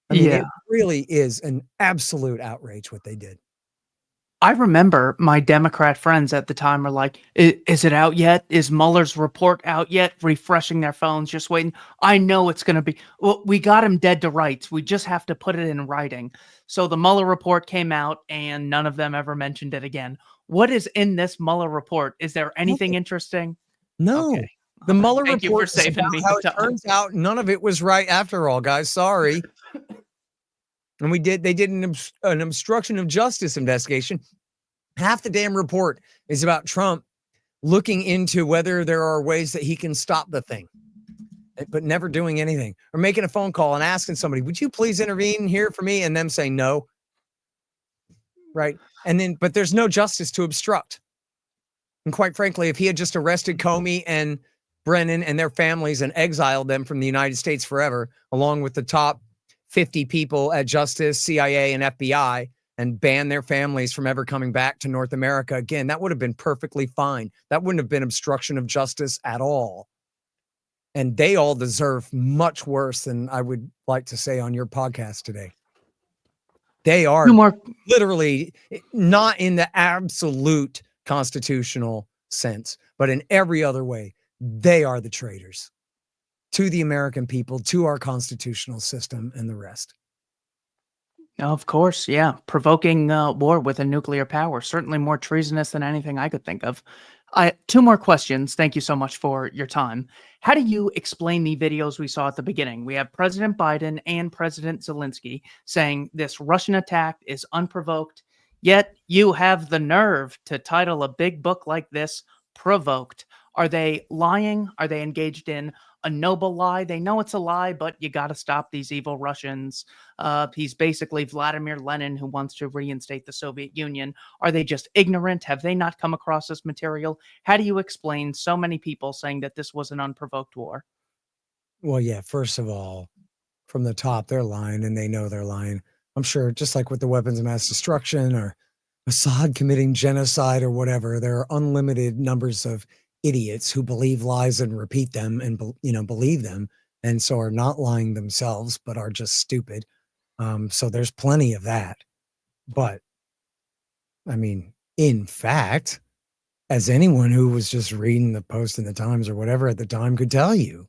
I mean, it really is an absolute outrage what they did. I remember my Democrat friends at the time were like, is it out yet? Is Mueller's report out yet? Refreshing their phones, just waiting. I know it's going to be, well, we got him dead to rights. We just have to put it in writing. So the Mueller report came out and none of them ever mentioned it again. What is in this Mueller report? Is there anything interesting? No. Okay. The Mueller Thank you report for saving me. how it turns out none of it was right after all, guys. Sorry. And they did an obstruction of justice investigation. Half the damn report is about Trump looking into whether there are ways that he can stop the thing, but never doing anything, or making a phone call and asking somebody, would you please intervene here for me? And them saying no. Right. And then, but there's no justice to obstruct. And quite frankly, if he had just arrested Comey and Brennan and their families and exiled them from the United States forever, along with the top 50 people at Justice, CIA, and FBI, and banned their families from ever coming back to North America again, that would have been perfectly fine. That wouldn't have been obstruction of justice at all. And they all deserve much worse than I would like to say on your podcast today. They are literally not in the absolute constitutional sense, but in every other way, they are the traitors to the American people, to our constitutional system, and the rest. Of course, yeah. Provoking war with a nuclear power, certainly more treasonous than anything I could think of. Two more questions. Thank you so much for your time. How do you explain the videos we saw at the beginning? We have President Biden and President Zelensky saying this Russian attack is unprovoked, yet you have the nerve to title a big book like this Provoked. Are they lying? Are they engaged in a noble lie? They know it's a lie, but you got to stop these evil Russians. He's basically Vladimir Lenin who wants to reinstate the Soviet Union. Are they just ignorant? Have they not come across this material? How do you explain so many people saying that this was an unprovoked war? Well, yeah, first of all, from the top, they're lying and they know they're lying. I'm sure just like with the weapons of mass destruction or Assad committing genocide or whatever, there are unlimited numbers of idiots who believe lies and repeat them and believe them, and so are not lying themselves but are just stupid. So there's plenty of that. But I mean, in fact, as anyone who was just reading the Post in the Times or whatever at the time could tell you,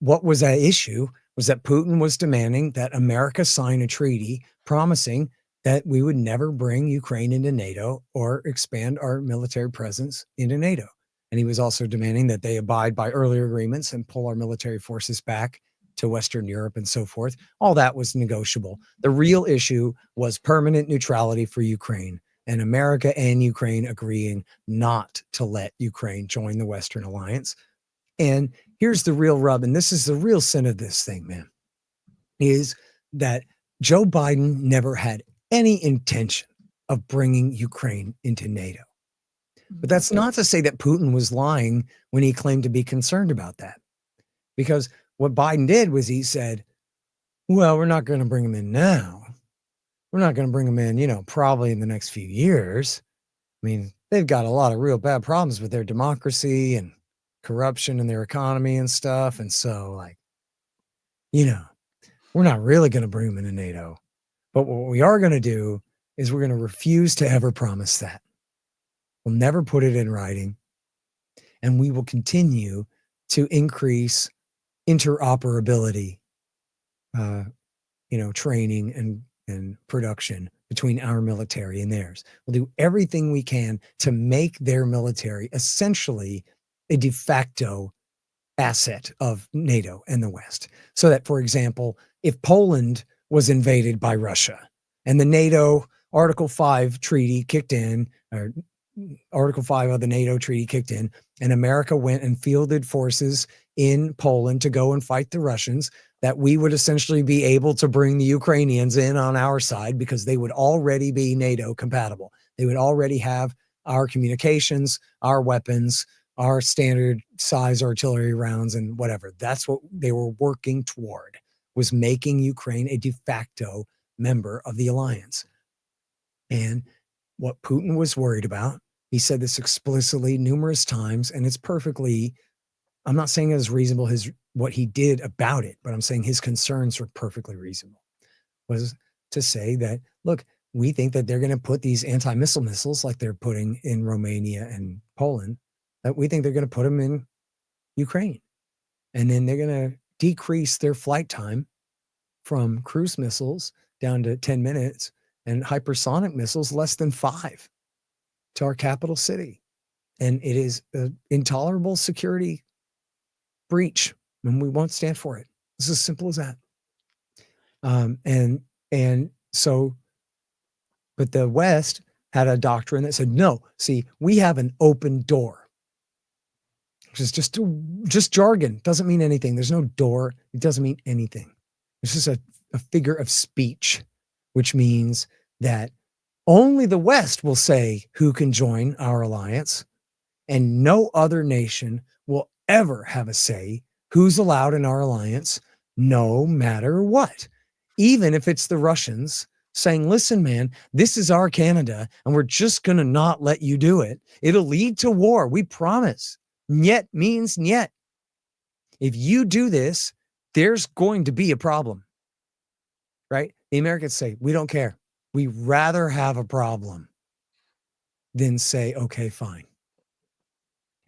what was at issue was that Putin was demanding that America sign a treaty promising that we would never bring Ukraine into NATO or expand our military presence into NATO. And he was also demanding that they abide by earlier agreements and pull our military forces back to Western Europe and so forth. All that was negotiable. The real issue was permanent neutrality for Ukraine, and America and Ukraine agreeing not to let Ukraine join the Western Alliance. And here's the real rub, and this is the real sin of this thing, man, is that Joe Biden never had any intention of bringing Ukraine into NATO. But that's not to say that Putin was lying when he claimed to be concerned about that. Because what Biden did was he said, well, we're not going to bring them in now. We're not going to bring them in, probably in the next few years. I mean, they've got a lot of real bad problems with their democracy and corruption in their economy and stuff. And so, we're not really going to bring them into NATO. But what we are going to do is we're going to refuse to ever promise that. We'll never put it in writing. And we will continue to increase interoperability, training and production between our military and theirs. We'll do everything we can to make their military essentially a de facto asset of NATO and the West. So that, for example, if Poland was invaded by Russia and the NATO Article 5 treaty kicked in, or Article 5 of the NATO treaty kicked in, and America went and fielded forces in Poland to go and fight the Russians, that we would essentially be able to bring the Ukrainians in on our side because they would already be NATO compatible. They would already have our communications, our weapons, our standard size artillery rounds, and whatever. That's what they were working toward, was making Ukraine a de facto member of the alliance. And what Putin was worried about, he said this explicitly numerous times, and it's perfectly, I'm not saying it's reasonable what he did about it, but I'm saying his concerns were perfectly reasonable, was to say that, look, we think that they're going to put these anti-missile missiles like they're putting in Romania and Poland, that we think they're going to put them in Ukraine. And then they're going to decrease their flight time from cruise missiles down to 10 minutes and hypersonic missiles less than 5 to our capital city. And it is an intolerable security breach, and we won't stand for it. It's as simple as that. And so, but the West had a doctrine that said, no, see, we have an open door, which is just jargon. Doesn't mean anything. There's no door. It doesn't mean anything. It's just a figure of speech, which means that only the West will say who can join our alliance, and no other nation will ever have a say who's allowed in our alliance, no matter what. Even if it's the Russians saying, listen, man, this is our Canada, and we're just going to not let you do it. It'll lead to war. We promise. Niet means niet. If you do this, there's going to be a problem, right? The Americans say, we don't care. We rather have a problem than say, okay, fine.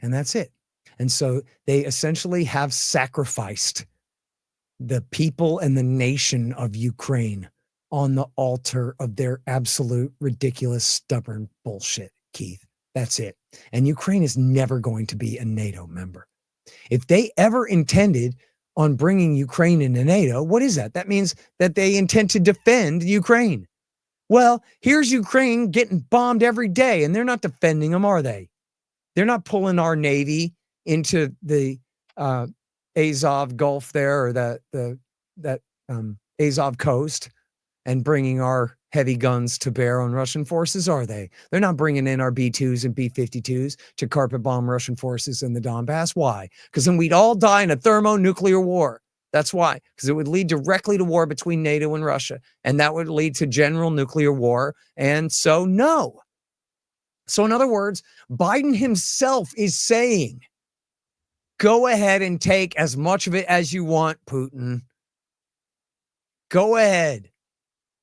And that's it. And so they essentially have sacrificed the people and the nation of Ukraine on the altar of their absolute ridiculous, stubborn bullshit, Keith. That's it. And Ukraine is never going to be a NATO member. If they ever intended on bringing Ukraine into NATO, what is that? That means that they intend to defend Ukraine. Well, here's Ukraine getting bombed every day, and they're not defending them, are they? They're not pulling our Navy into the Azov Gulf there, or that Azov coast, and bringing our heavy guns to bear on Russian forces, are they? They're not bringing in our B-2s and B-52s to carpet bomb Russian forces in the Donbass. Why? Because then we'd all die in a thermonuclear war. That's why, because it would lead directly to war between NATO and Russia, and that would lead to general nuclear war. And so, no. So in other words, Biden himself is saying, go ahead and take as much of it as you want, Putin. Go ahead.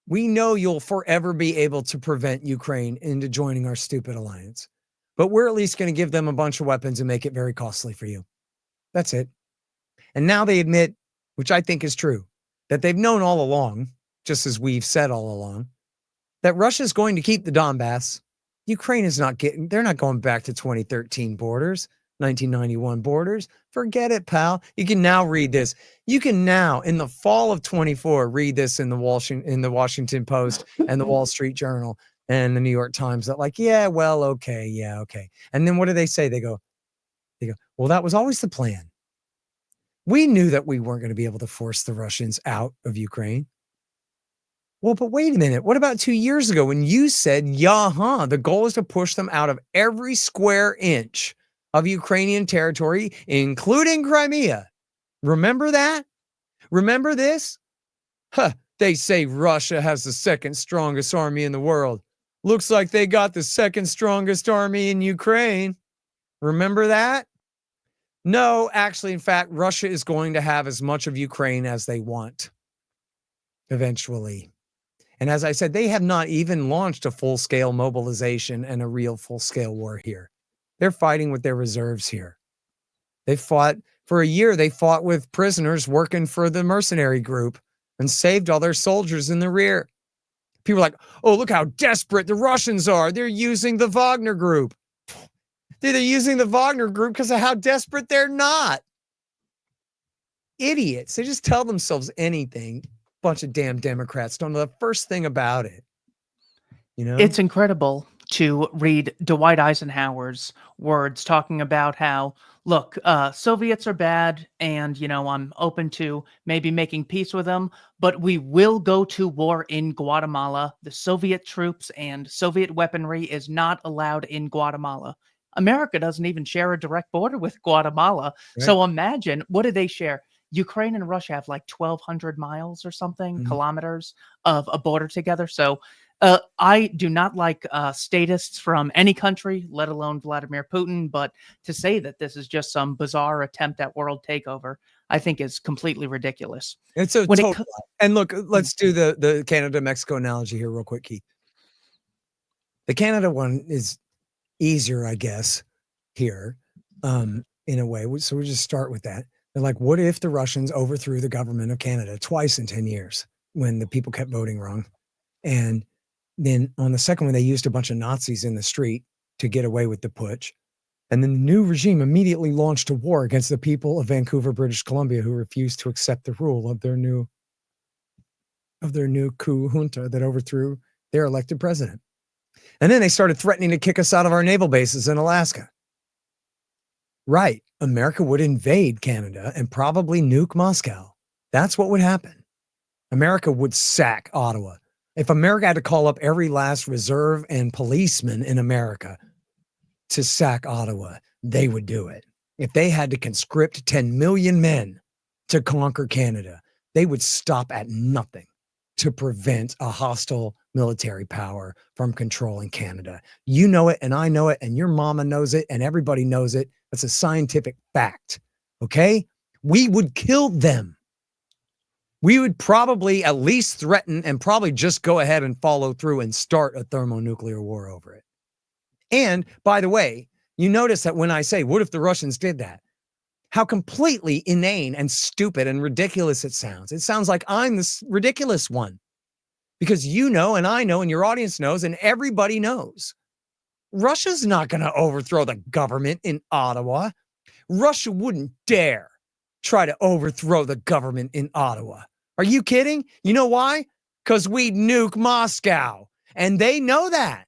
We know you'll forever be able to prevent Ukraine into joining our stupid alliance, but we're at least going to give them a bunch of weapons and make it very costly for you. That's it. And now they admit, which I think is true, that they've known all along, just as we've said all along, that Russia's going to keep the Donbass. Ukraine is not getting, they're not going back to 2013 borders, 1991 borders. Forget it, pal. You can now read this. You can now, in the fall of 24, read this in the Washington Post and the Wall Street Journal and the New York Times. That like, yeah, well, okay, yeah, okay. And then what do they say? They go, well, that was always the plan. We knew that we weren't going to be able to force the Russians out of Ukraine. Well, but wait a minute. What about 2 years ago when you said, the goal is to push them out of every square inch of Ukrainian territory, including Crimea? Remember that? Remember this? They say Russia has the second strongest army in the world. Looks like they got the second strongest army in Ukraine. Remember that? No, actually, in fact, Russia is going to have as much of Ukraine as they want eventually. And as I said, they have not even launched a full-scale mobilization and a real full-scale war here. They're fighting with their reserves here. They fought for a year. They fought with prisoners working for the mercenary group and saved all their soldiers in the rear. People are like, oh, look how desperate the Russians are. They're using the Wagner group. They're using the Wagner group because of how desperate they're not. Idiots. They just tell themselves anything. Bunch of damn Democrats don't know the first thing about it. You know, It's incredible to read Dwight Eisenhower's words talking about how, look, Soviets are bad, and, I'm open to maybe making peace with them, but we will go to war in Guatemala. The Soviet troops and Soviet weaponry is not allowed in Guatemala. America doesn't even share a direct border with Guatemala. Right. So imagine, what do they share? Ukraine and Russia have like 1,200 miles or something, kilometers of a border together. So I do not like statists from any country, let alone Vladimir Putin. But to say that this is just some bizarre attempt at world takeover, I think is completely ridiculous. It's a total. And look, let's do the Canada-Mexico analogy here real quick, Keith. The Canada one is easier, I guess, here in a way. So we just start with that. They're like, what if the Russians overthrew the government of Canada twice in 10 years when the people kept voting wrong? And then on the second one, they used a bunch of Nazis in the street to get away with the putsch. And then the new regime immediately launched a war against the people of Vancouver, British Columbia, who refused to accept the rule of their new coup junta that overthrew their elected president. And then they started threatening to kick us out of our naval bases in Alaska. Right. America would invade Canada and probably nuke Moscow. That's what would happen. America would sack Ottawa. If America had to call up every last reserve and policeman in America to sack Ottawa, they would do it. if they had to conscript 10 million men to conquer Canada, they would stop at nothing to prevent a hostile military power from controlling Canada. You know it, and I know it, and your mama knows it, and everybody knows it. That's a scientific fact. Okay? We would kill them. We would probably at least threaten and probably just go ahead and follow through and start a thermonuclear war over it. And by the way, you notice that when I say, what if the Russians did that? How completely inane and stupid and ridiculous it sounds. It sounds like I'm this ridiculous one, because you know, and I know, and your audience knows, and everybody knows. Russia's not going to overthrow the government in Ottawa. Russia wouldn't dare try to overthrow the government in Ottawa. Are you kidding? You know why? Because we'd nuke Moscow, and they know that.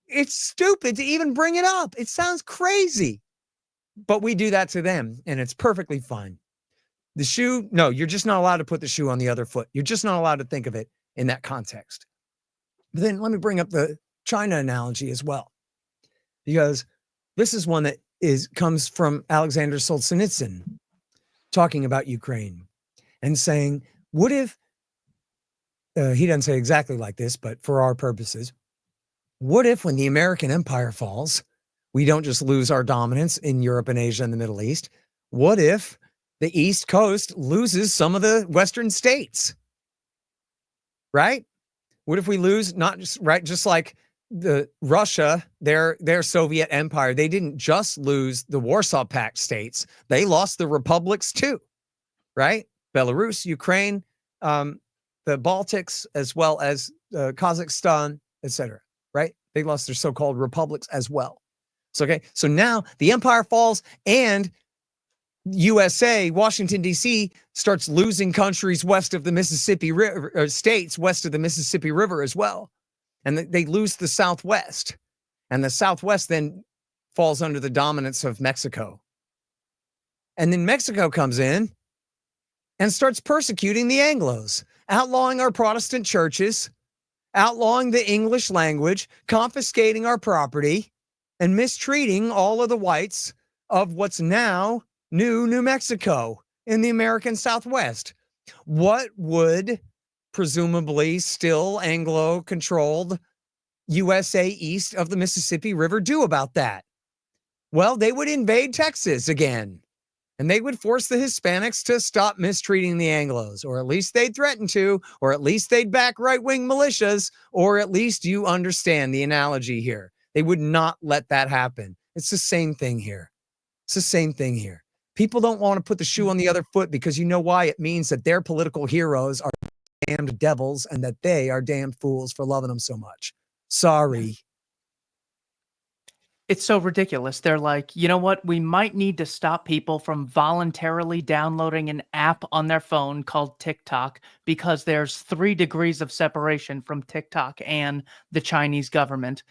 It's stupid to even bring it up. It sounds crazy. But we do that to them, and it's perfectly fine. The shoe, no, you're just not allowed to put the shoe on the other foot. You're just not allowed to think of it in that context. But then let me bring up the China analogy as well, because this is one that comes from Alexander Solzhenitsyn talking about Ukraine and saying, what if, he doesn't say exactly like this, but for our purposes, what if when the American empire falls, we don't just lose our dominance in Europe and Asia and the Middle East? What if the East Coast loses some of the Western states? Right? What if we lose, not just, right, just like the Russia, their Soviet empire, they didn't just lose the Warsaw Pact states, they lost the republics too, right? Belarus, Ukraine, the Baltics, as well as Kazakhstan, etc. Right? They lost their so-called republics as well. So, okay, so now the empire falls and USA, Washington, D.C. starts losing countries west of the Mississippi River, or states west of the Mississippi River as well. And they lose the Southwest. And the Southwest then falls under the dominance of Mexico. And then Mexico comes in and starts persecuting the Anglos, outlawing our Protestant churches, outlawing the English language, confiscating our property, and mistreating all of the whites of what's now New Mexico in the American Southwest. What would presumably still Anglo-controlled USA east of the Mississippi River do about that? Well, they would invade Texas again, and they would force the Hispanics to stop mistreating the Anglos, or at least they'd threaten to, or at least they'd back right-wing militias, or at least you understand the analogy here. They would not let that happen. It's the same thing here. It's the same thing here. People don't want to put the shoe on the other foot because you know why? It means that their political heroes are damned devils and that they are damned fools for loving them so much. Sorry. It's so ridiculous. They're like, you know what? We might need to stop people from voluntarily downloading an app on their phone called TikTok because there's 3 degrees of separation from TikTok and the Chinese government.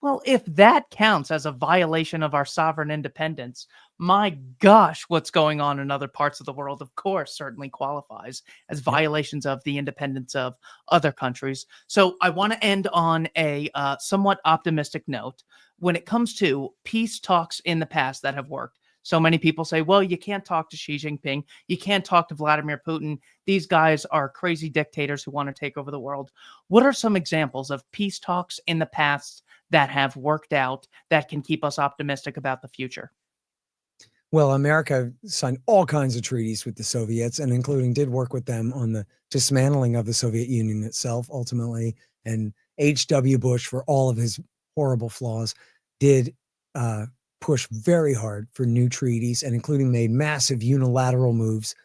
Well, if that counts as a violation of our sovereign independence, my gosh, what's going on in other parts of the world, of course, certainly qualifies as violations of the independence of other countries. So I want to end on a somewhat optimistic note. When it comes to peace talks in the past that have worked, so many people say, well, you can't talk to Xi Jinping. You can't talk to Vladimir Putin. These guys are crazy dictators who want to take over the world. What are some examples of peace talks in the past that have worked out that can keep us optimistic about the future? Well, America signed all kinds of treaties with the Soviets, and including did work with them on the dismantling of the Soviet Union itself, ultimately. And H.W. Bush, for all of his horrible flaws, did push very hard for new treaties, and including made massive unilateral moves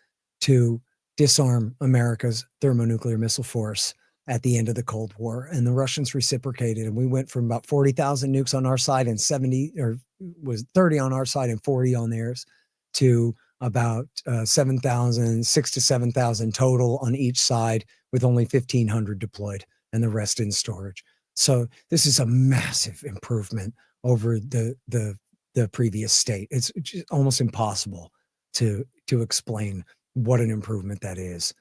to disarm America's thermonuclear missile force at the end of the Cold War. And the Russians reciprocated, and we went from about 40,000 nukes on our side and 30 on our side and 40 on theirs, to about 6,000 to 7,000 total on each side, with only 1,500 deployed and the rest in storage. So this is a massive improvement over the previous state. It's just almost impossible to explain what an improvement that is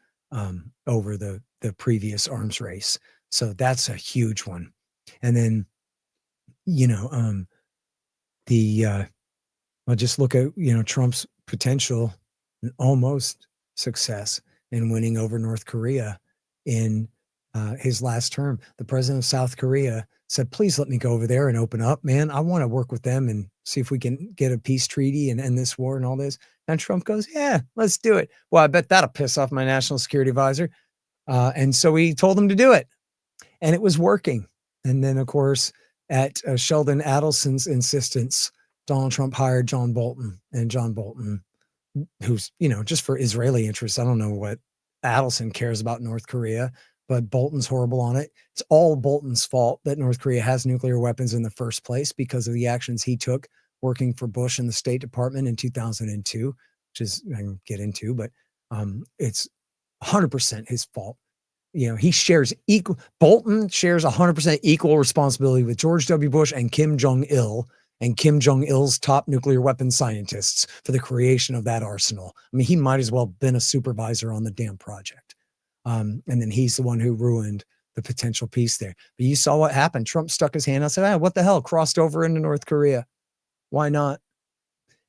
over the previous arms race. So that's a huge one. And then, the Well, just look at, Trump's potential and almost success in winning over North Korea in his last term. The president of South Korea said, please let me go over there and open up, man. I want to work with them and see if we can get a peace treaty and end this war and all this. And Trump goes, yeah, let's do it. Well, I bet that'll piss off my national security advisor. And so he told him to do it. And it was working. And then, of course, at Sheldon Adelson's insistence, Donald Trump hired John Bolton. And John Bolton, who's, just for Israeli interests, I don't know what Adelson cares about North Korea, but Bolton's horrible on it. It's all Bolton's fault that North Korea has nuclear weapons in the first place because of the actions he took working for Bush in the State Department in 2002, which is, I can get into, but it's 100% his fault. He shares Bolton shares 100% equal responsibility with George W. Bush and Kim Jong-il and Kim Jong-il's top nuclear weapons scientists for the creation of that arsenal. I mean, he might as well have been a supervisor on the damn project. And then he's the one who ruined the potential peace there. But you saw what happened. Trump stuck his hand out and said, what the hell? Crossed over into North Korea. Why not?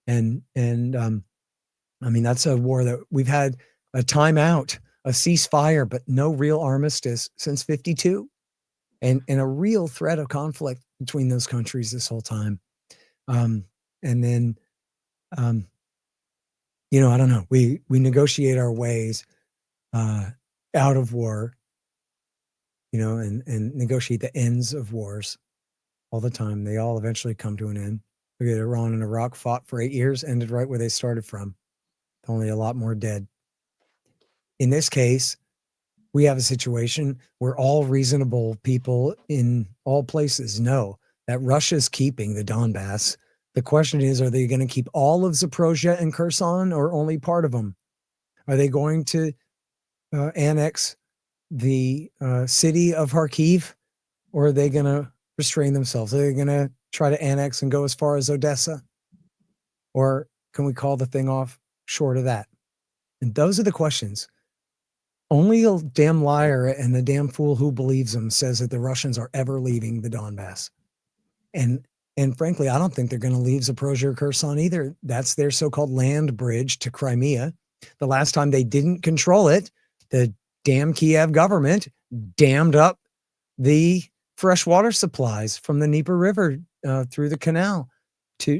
And I mean, that's a war that we've had a timeout, a ceasefire, but no real armistice since 52. And a real threat of conflict between those countries this whole time. And then, I don't know. We negotiate our ways out of war, and negotiate the ends of wars all the time. They all eventually come to an end. Look at Iran and Iraq fought for 8 years, ended right where they started from. Only a lot more dead. In this case, we have a situation where all reasonable people in all places know that Russia's keeping the Donbass. The question is, are they going to keep all of Zaporozhye and Kherson or only part of them? Are they going to annex the city of Kharkiv, or are they going to restrain themselves? Are they going to try to annex and go as far as Odessa? Or can we call the thing off short of that? And those are the questions. Only a damn liar and the damn fool who believes them says that the Russians are ever leaving the Donbass. And frankly, I don't think they're going to leave Zaporozhye or Kherson either. That's their so-called land bridge to Crimea. The last time they didn't control it, the damn Kiev government dammed up the fresh water supplies from the Dnieper River through the canal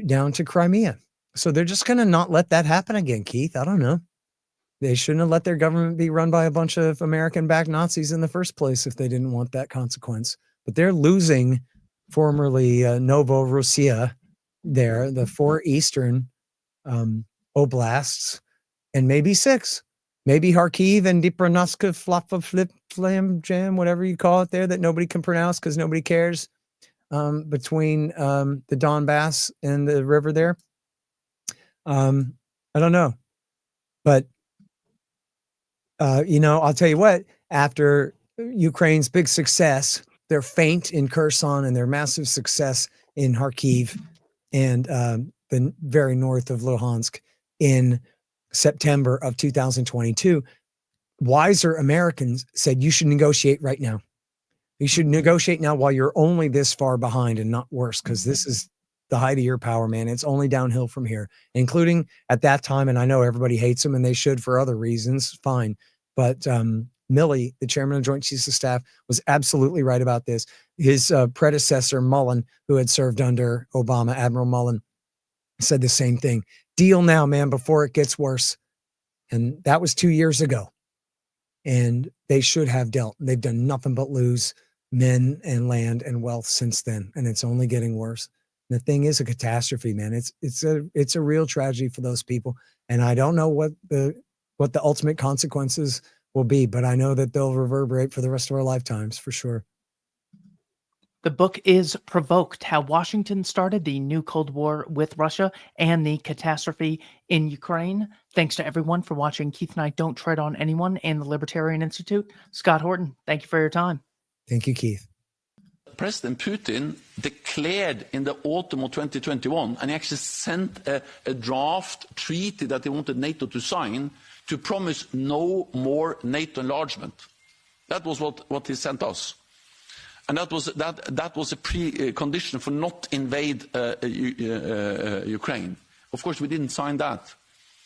down to Crimea. So they're just going to not let that happen again, Keith. I don't know. They shouldn't have let their government be run by a bunch of American-backed Nazis in the first place if they didn't want that consequence. But they're losing formerly Novorossiya there, the 4 eastern oblasts, and maybe 6. Maybe Kharkiv and Dnipropetrovsk, Flam Jam, whatever you call it there, that nobody can pronounce because nobody cares, between the Donbass and the river there. I don't know. But, I'll tell you what, after Ukraine's big success, their feint in Kherson and their massive success in Kharkiv and the very north of Luhansk in September of 2022, wiser Americans said, you should negotiate right now. You should negotiate now while you're only this far behind and not worse, because this is the height of your power, man. It's only downhill from here, including at that time. And I know everybody hates him and they should for other reasons. Fine. But Milley, the chairman of Joint Chiefs of Staff, was absolutely right about this. His predecessor, Mullen, who had served under Obama, Admiral Mullen, said the same thing. Deal now, man, before it gets worse. And that was 2 years ago. And they should have dealt. They've done nothing but lose men and land and wealth since then. And it's only getting worse. And the thing is a catastrophe, man. It's a real tragedy for those people. And I don't know what the ultimate consequences will be, but I know that they'll reverberate for the rest of our lifetimes for sure. The book is Provoked: How Washington Started the New Cold War with Russia and the Catastrophe in Ukraine. Thanks to everyone for watching Keith Knight Don't Tread on Anyone and the Libertarian Institute. Scott Horton, thank you for your time. Thank you, Keith. President Putin declared in the autumn of 2021, and he actually sent a draft treaty that he wanted NATO to sign to promise no more NATO enlargement. That was what he sent us. And that was a precondition for not invade Ukraine, Of course, we didn't sign that.